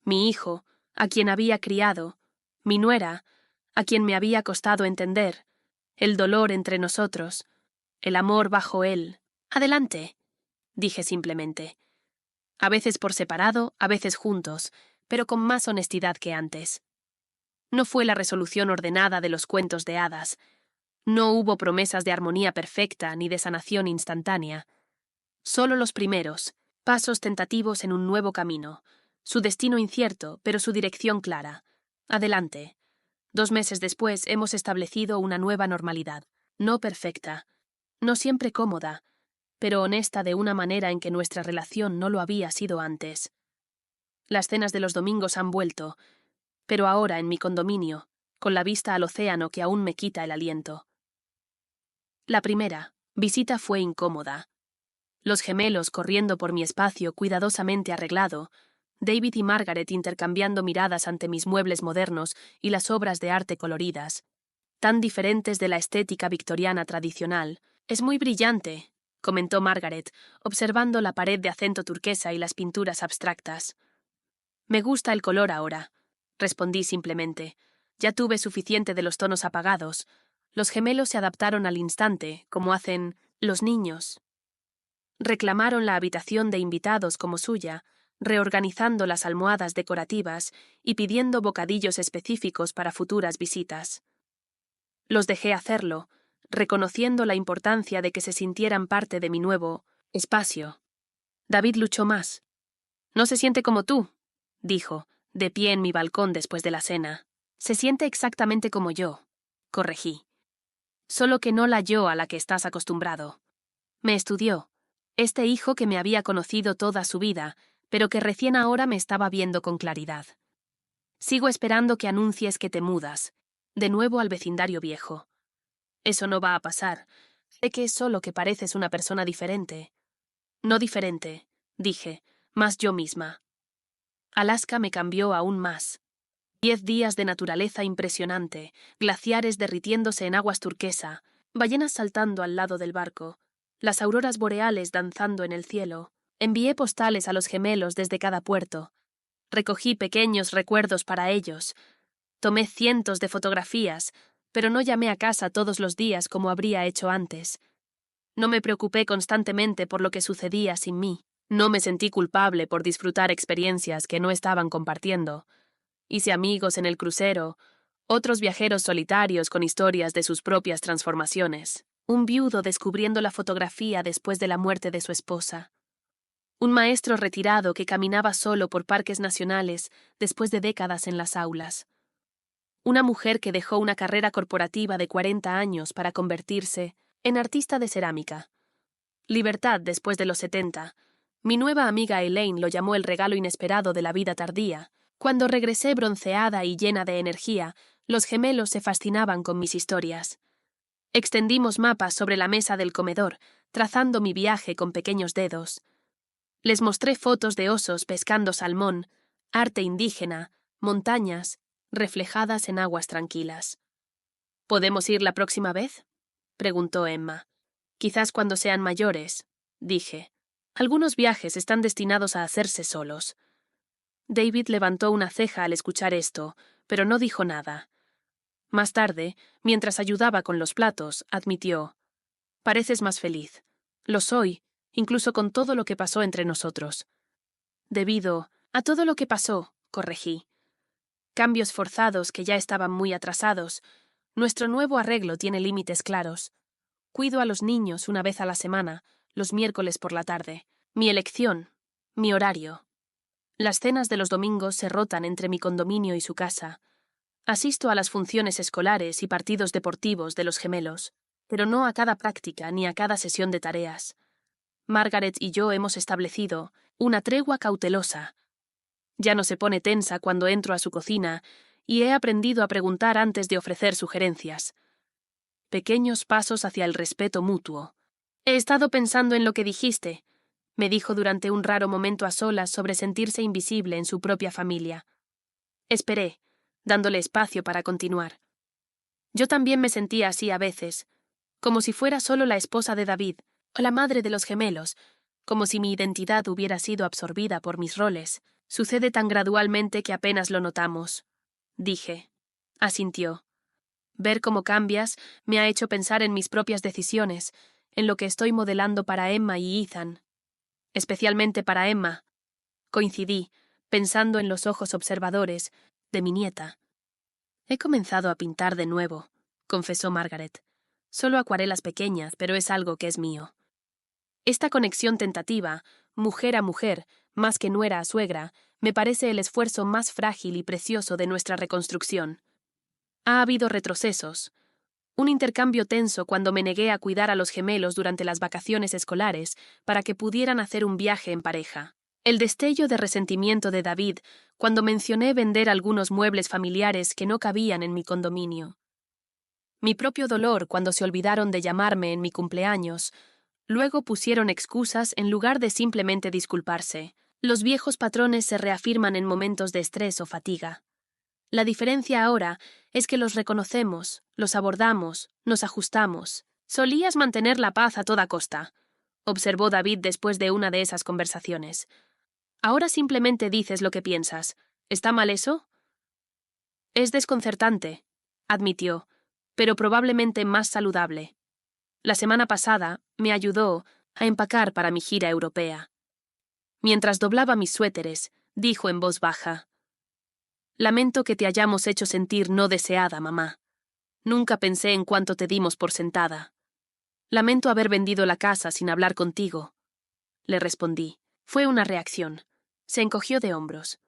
S1: Mi hijo, a quien había criado, mi nuera, a quien me había costado entender, el dolor entre nosotros, el amor bajo él. Adelante, dije simplemente. A veces por separado, a veces juntos, pero con más honestidad que antes. No fue la resolución ordenada de los cuentos de hadas. No hubo promesas de armonía perfecta ni de sanación instantánea. Solo los primeros, pasos tentativos en un nuevo camino. Su destino incierto, pero su dirección clara. Adelante. 2 meses después hemos establecido una nueva normalidad. No perfecta. No siempre cómoda, pero honesta de una manera en que nuestra relación no lo había sido antes. Las cenas de los domingos han vuelto, pero ahora en mi condominio, con la vista al océano que aún me quita el aliento. La primera visita fue incómoda. Los gemelos corriendo por mi espacio cuidadosamente arreglado, David y Margaret intercambiando miradas ante mis muebles modernos y las obras de arte coloridas, tan diferentes de la estética victoriana tradicional. Es muy brillante, comentó Margaret, observando la pared de acento turquesa y las pinturas abstractas. Me gusta el color ahora, respondí simplemente. Ya tuve suficiente de los tonos apagados. Los gemelos se adaptaron al instante, como hacen los niños. Reclamaron la habitación de invitados como suya, reorganizando las almohadas decorativas y pidiendo bocadillos específicos para futuras visitas. Los dejé hacerlo, reconociendo la importancia de que se sintieran parte de mi nuevo espacio. David luchó más. No se siente como tú, dijo, de pie en mi balcón después de la cena. Se siente exactamente como yo, corregí. Solo que no la yo a la que estás acostumbrado. Me estudió, este hijo que me había conocido toda su vida, pero que recién ahora me estaba viendo con claridad. Sigo esperando que anuncies que te mudas, de nuevo al vecindario viejo. Eso no va a pasar. Sé que es solo que pareces una persona diferente. No diferente, dije, más yo misma. Alaska me cambió aún más. 10 días de naturaleza impresionante, glaciares derritiéndose en aguas turquesa, ballenas saltando al lado del barco, las auroras boreales danzando en el cielo. Envié postales a los gemelos desde cada puerto. Recogí pequeños recuerdos para ellos. Tomé cientos de fotografías, pero no llamé a casa todos los días como habría hecho antes. No me preocupé constantemente por lo que sucedía sin mí. No me sentí culpable por disfrutar experiencias que no estaban compartiendo. Hice amigos en el crucero, otros viajeros solitarios con historias de sus propias transformaciones. Un viudo descubriendo la fotografía después de la muerte de su esposa. Un maestro retirado que caminaba solo por parques nacionales después de décadas en las aulas. Una mujer que dejó una carrera corporativa de 40 años para convertirse en artista de cerámica. Libertad después de los 70. Mi nueva amiga Elaine lo llamó el regalo inesperado de la vida tardía. Cuando regresé bronceada y llena de energía, los gemelos se fascinaban con mis historias. Extendimos mapas sobre la mesa del comedor, trazando mi viaje con pequeños dedos. Les mostré fotos de osos pescando salmón, arte indígena, montañas, reflejadas en aguas tranquilas. ¿Podemos ir la próxima vez?, preguntó Emma. Quizás cuando sean mayores, dije. Algunos viajes están destinados a hacerse solos. David levantó una ceja al escuchar esto, pero no dijo nada. Más tarde, mientras ayudaba con los platos, admitió: «Pareces más feliz. Lo soy, incluso con todo lo que pasó entre nosotros». «Debido a todo lo que pasó», corregí. «Cambios forzados que ya estaban muy atrasados. Nuestro nuevo arreglo tiene límites claros. Cuido a los niños una vez a la semana, los miércoles por la tarde. Mi elección, mi horario. Las cenas de los domingos se rotan entre mi condominio y su casa. Asisto a las funciones escolares y partidos deportivos de los gemelos, pero no a cada práctica ni a cada sesión de tareas. Margaret y yo hemos establecido una tregua cautelosa. Ya no se pone tensa cuando entro a su cocina y he aprendido a preguntar antes de ofrecer sugerencias. Pequeños pasos hacia el respeto mutuo. «He estado pensando en lo que dijiste», me dijo durante un raro momento a solas sobre sentirse invisible en su propia familia. Esperé, dándole espacio para continuar. Yo también me sentía así a veces, como si fuera solo la esposa de David o la madre de los gemelos, como si mi identidad hubiera sido absorbida por mis roles. Sucede tan gradualmente que apenas lo notamos. Dije. Asintió. Ver cómo cambias me ha hecho pensar en mis propias decisiones, en lo que estoy modelando para Emma y Ethan. Especialmente para Emma. Coincidí, pensando en los ojos observadores de mi nieta. He comenzado a pintar de nuevo, confesó Margaret. Solo acuarelas pequeñas, pero es algo que es mío. Esta conexión tentativa, mujer a mujer, más que nuera a suegra, me parece el esfuerzo más frágil y precioso de nuestra reconstrucción. Ha habido retrocesos. Un intercambio tenso cuando me negué a cuidar a los gemelos durante las vacaciones escolares para que pudieran hacer un viaje en pareja. El destello de resentimiento de David cuando mencioné vender algunos muebles familiares que no cabían en mi condominio. Mi propio dolor cuando se olvidaron de llamarme en mi cumpleaños. Luego pusieron excusas en lugar de simplemente disculparse. Los viejos patrones se reafirman en momentos de estrés o fatiga. La diferencia ahora es que los reconocemos, los abordamos, nos ajustamos. «Solías mantener la paz a toda costa», observó David después de una de esas conversaciones. «Ahora simplemente dices lo que piensas. ¿Está mal eso?» «Es desconcertante», admitió, «pero probablemente más saludable. La semana pasada me ayudó a empacar para mi gira europea». Mientras doblaba mis suéteres, dijo en voz baja: «Lamento que te hayamos hecho sentir no deseada, mamá. Nunca pensé en cuánto te dimos por sentada. Lamento haber vendido la casa sin hablar contigo», le respondí. Fue una reacción. Se encogió de hombros.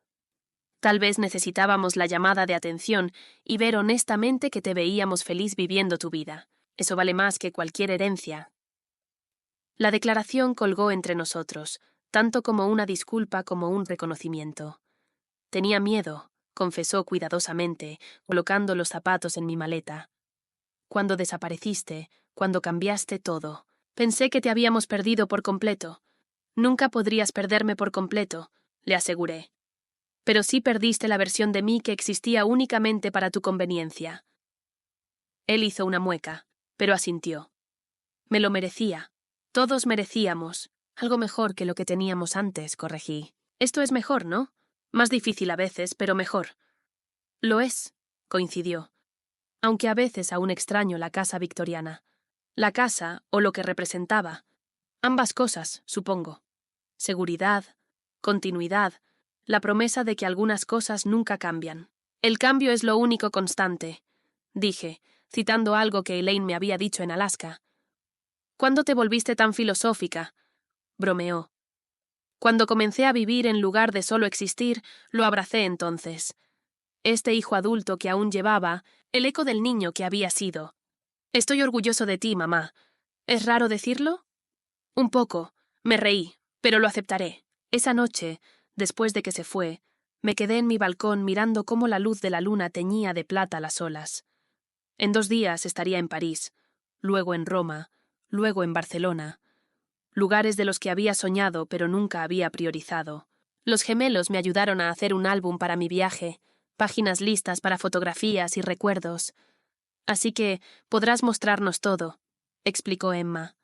S1: «Tal vez necesitábamos la llamada de atención y ver honestamente que te veíamos feliz viviendo tu vida. Eso vale más que cualquier herencia». La declaración colgó entre nosotros, tanto como una disculpa como un reconocimiento. Tenía miedo, confesó cuidadosamente, colocando los zapatos en mi maleta. Cuando desapareciste, cuando cambiaste todo, pensé que te habíamos perdido por completo. Nunca podrías perderme por completo, le aseguré. Pero sí perdiste la versión de mí que existía únicamente para tu conveniencia. Él hizo una mueca, pero asintió. Me lo merecía. Todos merecíamos. Algo mejor que lo que teníamos antes, corregí. Esto es mejor, ¿no? Más difícil a veces, pero mejor. Lo es, coincidió. Aunque a veces aún extraño la casa victoriana. La casa, o lo que representaba. Ambas cosas, supongo. Seguridad, continuidad, la promesa de que algunas cosas nunca cambian. El cambio es lo único constante, dije, citando algo que Elaine me había dicho en Alaska. ¿Cuándo te volviste tan filosófica?, bromeó. Cuando comencé a vivir en lugar de solo existir, lo abracé entonces. Este hijo adulto que aún llevaba, el eco del niño que había sido. Estoy orgulloso de ti, mamá. ¿Es raro decirlo? Un poco. Me reí, pero lo aceptaré. Esa noche, después de que se fue, me quedé en mi balcón mirando cómo la luz de la luna teñía de plata las olas. En 2 días estaría en París, luego en Roma, luego en Barcelona. Lugares de los que había soñado pero nunca había priorizado. Los gemelos me ayudaron a hacer un álbum para mi viaje, páginas listas para fotografías y recuerdos. Así que podrás mostrarnos todo, explicó Emma.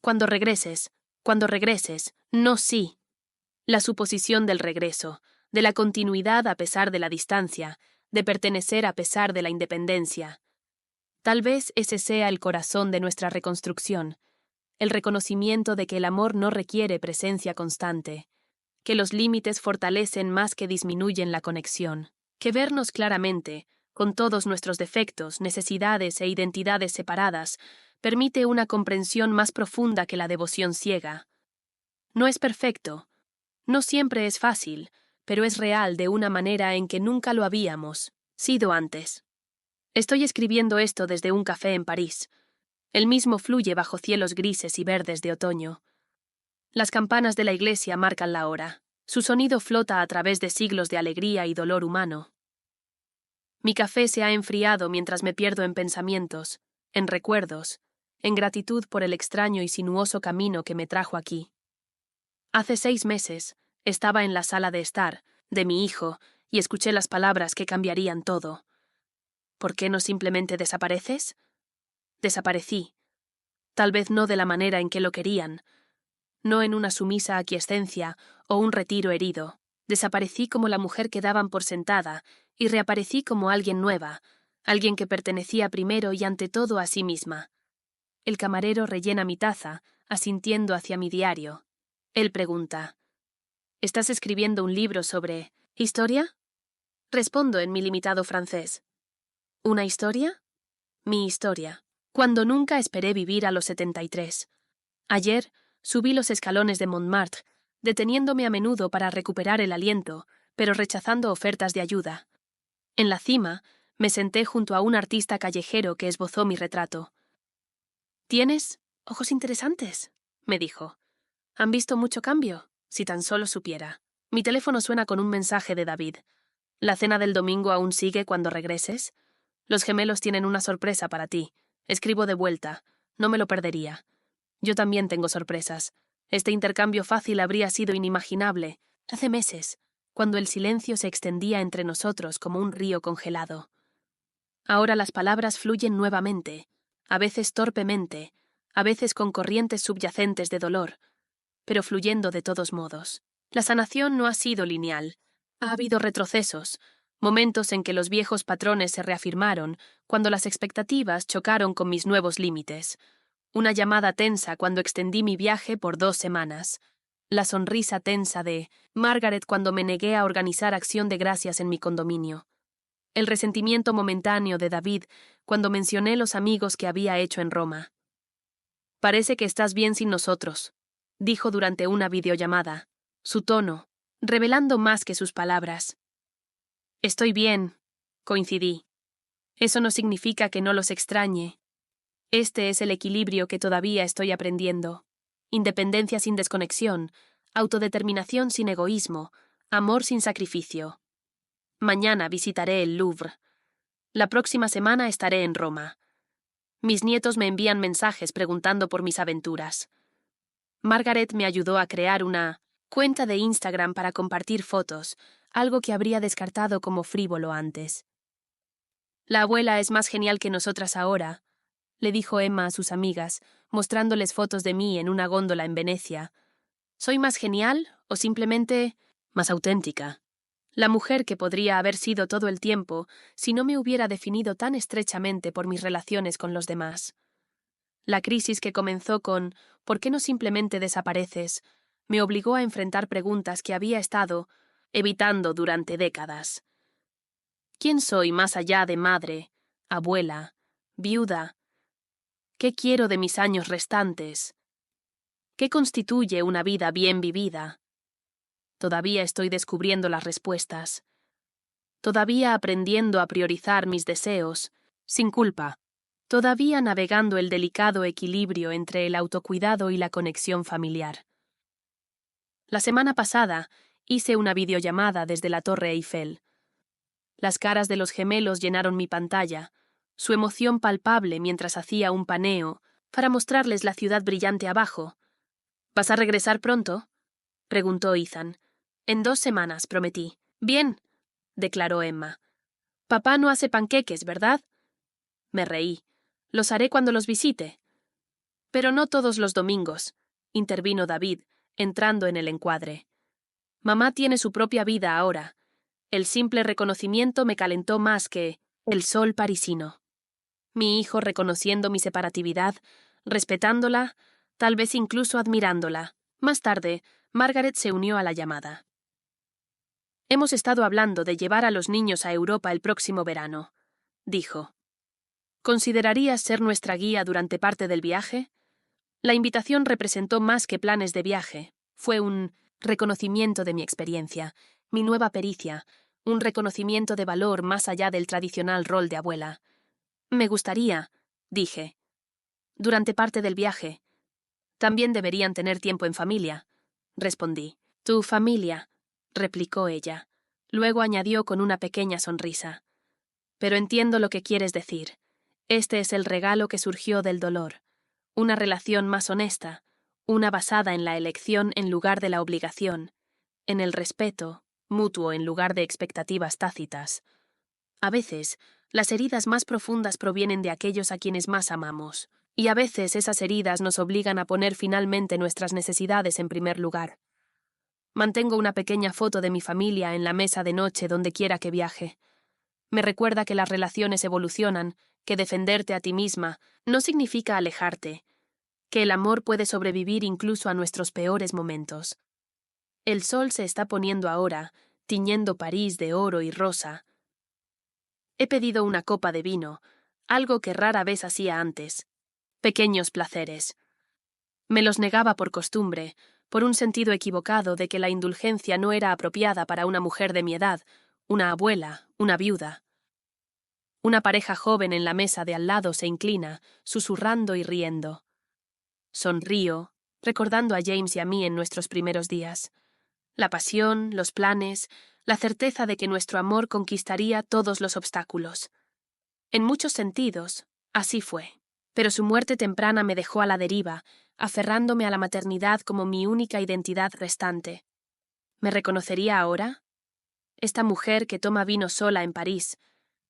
S1: Cuando regreses, no sí. La suposición del regreso, de la continuidad a pesar de la distancia, de pertenecer a pesar de la independencia. Tal vez ese sea el corazón de nuestra reconstrucción, el reconocimiento de que el amor no requiere presencia constante, que los límites fortalecen más que disminuyen la conexión, que vernos claramente, con todos nuestros defectos, necesidades e identidades separadas, permite una comprensión más profunda que la devoción ciega. No es perfecto, no siempre es fácil, pero es real de una manera en que nunca lo habíamos sido antes. Estoy escribiendo esto desde un café en París. El mismo fluye bajo cielos grises y verdes de otoño. Las campanas de la iglesia marcan la hora. Su sonido flota a través de siglos de alegría y dolor humano. Mi café se ha enfriado mientras me pierdo en pensamientos, en recuerdos, en gratitud por el extraño y sinuoso camino que me trajo aquí. Hace 6 meses, estaba en la sala de estar, de mi hijo, y escuché las palabras que cambiarían todo. ¿Por qué no simplemente desapareces? Desaparecí. Tal vez no de la manera en que lo querían, no en una sumisa aquiescencia o un retiro herido. Desaparecí como la mujer que daban por sentada y reaparecí como alguien nueva, alguien que pertenecía primero y ante todo a sí misma. El camarero rellena mi taza, asintiendo hacia mi diario. Él pregunta: ¿estás escribiendo un libro sobre historia? Respondo en mi limitado francés. ¿Una historia? Mi historia. Cuando nunca esperé vivir a los 73. Ayer subí los escalones de Montmartre, deteniéndome a menudo para recuperar el aliento, pero rechazando ofertas de ayuda. En la cima, me senté junto a un artista callejero que esbozó mi retrato. «¿Tienes ojos interesantes?», me dijo. «¿Han visto mucho cambio? Si tan solo supiera». Mi teléfono suena con un mensaje de David. «¿La cena del domingo aún sigue cuando regreses? Los gemelos tienen una sorpresa para ti. Escribo de vuelta. No me lo perdería. Yo también tengo sorpresas. Este intercambio fácil habría sido inimaginable hace meses, cuando el silencio se extendía entre nosotros como un río congelado. Ahora las palabras fluyen nuevamente, a veces torpemente, a veces con corrientes subyacentes de dolor, pero fluyendo de todos modos. La sanación no ha sido lineal. Ha habido retrocesos, momentos en que los viejos patrones se reafirmaron, cuando las expectativas chocaron con mis nuevos límites. Una llamada tensa cuando extendí mi viaje por 2 semanas. La sonrisa tensa de Margaret cuando me negué a organizar acción de gracias en mi condominio. El resentimiento momentáneo de David cuando mencioné los amigos que había hecho en Roma. «Parece que estás bien sin nosotros», dijo durante una videollamada, su tono, revelando más que sus palabras. «Estoy bien», coincidí. «Eso no significa que no los extrañe. Este es el equilibrio que todavía estoy aprendiendo. Independencia sin desconexión, autodeterminación sin egoísmo, amor sin sacrificio. Mañana visitaré el Louvre. La próxima semana estaré en Roma. Mis nietos me envían mensajes preguntando por mis aventuras. Margaret me ayudó a crear una cuenta de Instagram para compartir fotos, algo que habría descartado como frívolo antes. La abuela es más genial que nosotras ahora», le dijo Emma a sus amigas, mostrándoles fotos de mí en una góndola en Venecia. ¿Soy más genial o simplemente más auténtica? La mujer que podría haber sido todo el tiempo si no me hubiera definido tan estrechamente por mis relaciones con los demás. La crisis que comenzó con «¿por qué no simplemente desapareces?», me obligó a enfrentar preguntas que había estado evitando durante décadas. ¿Quién soy más allá de madre, abuela, viuda? ¿Qué quiero de mis años restantes? ¿Qué constituye una vida bien vivida? Todavía estoy descubriendo las respuestas. Todavía aprendiendo a priorizar mis deseos, sin culpa. Todavía navegando el delicado equilibrio entre el autocuidado y la conexión familiar. La semana pasada hice una videollamada desde la Torre Eiffel. Las caras de los gemelos llenaron mi pantalla, su emoción palpable mientras hacía un paneo para mostrarles la ciudad brillante abajo. «¿Vas a regresar pronto?», preguntó Ethan. «En 2 semanas, prometí». «Bien», declaró Emma. «Papá no hace panqueques, ¿verdad?». Me reí. «Los haré cuando los visite». «Pero no todos los domingos», intervino David, entrando en el encuadre. Mamá tiene su propia vida ahora. El simple reconocimiento me calentó más que el sol parisino. Mi hijo reconociendo mi separatividad, respetándola, tal vez incluso admirándola. Más tarde, Margaret se unió a la llamada. Hemos estado hablando de llevar a los niños a Europa el próximo verano, dijo. ¿Considerarías ser nuestra guía durante parte del viaje? La invitación representó más que planes de viaje. Fue un reconocimiento de mi experiencia, mi nueva pericia, un reconocimiento de valor más allá del tradicional rol de abuela. Me gustaría, dije. Durante parte del viaje. También deberían tener tiempo en familia, respondí. Tu familia, replicó ella. Luego añadió con una pequeña sonrisa. Pero entiendo lo que quieres decir. Este es el regalo que surgió del dolor. Una relación más honesta, una basada en la elección en lugar de la obligación, en el respeto, mutuo en lugar de expectativas tácitas. A veces, las heridas más profundas provienen de aquellos a quienes más amamos, y a veces esas heridas nos obligan a poner finalmente nuestras necesidades en primer lugar. Mantengo una pequeña foto de mi familia en la mesa de noche donde quiera que viaje. Me recuerda que las relaciones evolucionan, que defenderte a ti misma no significa alejarte, que el amor puede sobrevivir incluso a nuestros peores momentos. El sol se está poniendo ahora, tiñendo París de oro y rosa. He pedido una copa de vino, algo que rara vez hacía antes. Pequeños placeres. Me los negaba por costumbre, por un sentido equivocado de que la indulgencia no era apropiada para una mujer de mi edad, una abuela, una viuda. Una pareja joven en la mesa de al lado se inclina, susurrando y riendo. Sonrío, recordando a James y a mí en nuestros primeros días. La pasión, los planes, la certeza de que nuestro amor conquistaría todos los obstáculos. En muchos sentidos, así fue. Pero su muerte temprana me dejó a la deriva, aferrándome a la maternidad como mi única identidad restante. ¿Me reconocería ahora? Esta mujer que toma vino sola en París,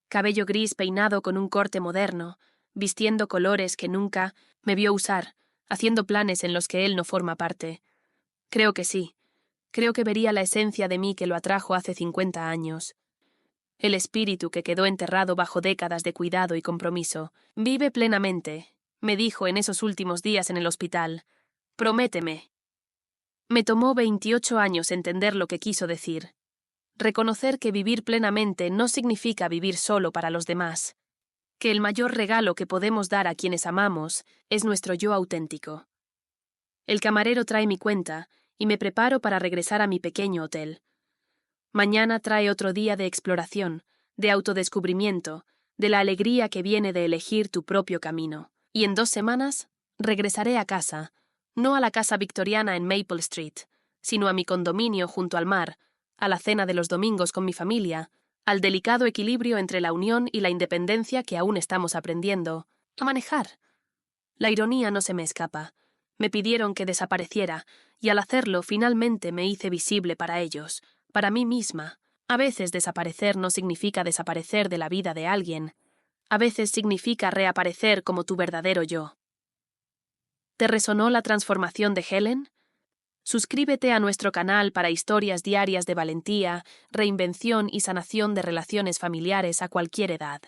S1: cabello gris peinado con un corte moderno, vistiendo colores que nunca me vio usar, haciendo planes en los que él no forma parte. Creo que sí. Creo que vería la esencia de mí que lo atrajo hace 50 años. El espíritu que quedó enterrado bajo décadas de cuidado y compromiso. Vive plenamente, me dijo en esos últimos días en el hospital. Prométeme. Me tomó 28 años entender lo que quiso decir. Reconocer que vivir plenamente no significa vivir solo para los demás. Que el mayor regalo que podemos dar a quienes amamos es nuestro yo auténtico. El camarero trae mi cuenta y me preparo para regresar a mi pequeño hotel. Mañana trae otro día de exploración, de autodescubrimiento, de la alegría que viene de elegir tu propio camino. Y en 2 semanas regresaré a casa, no a la casa victoriana en Maple Street, sino a mi condominio junto al mar, a la cena de los domingos con mi familia, al delicado equilibrio entre la unión y la independencia que aún estamos aprendiendo, a manejar. La ironía no se me escapa. Me pidieron que desapareciera, y al hacerlo finalmente me hice visible para ellos, para mí misma. A veces desaparecer no significa desaparecer de la vida de alguien. A veces significa reaparecer como tu verdadero yo. ¿Te resonó la transformación de Helen? Suscríbete a nuestro canal para historias diarias de valentía, reinvención y sanación de relaciones familiares a cualquier edad.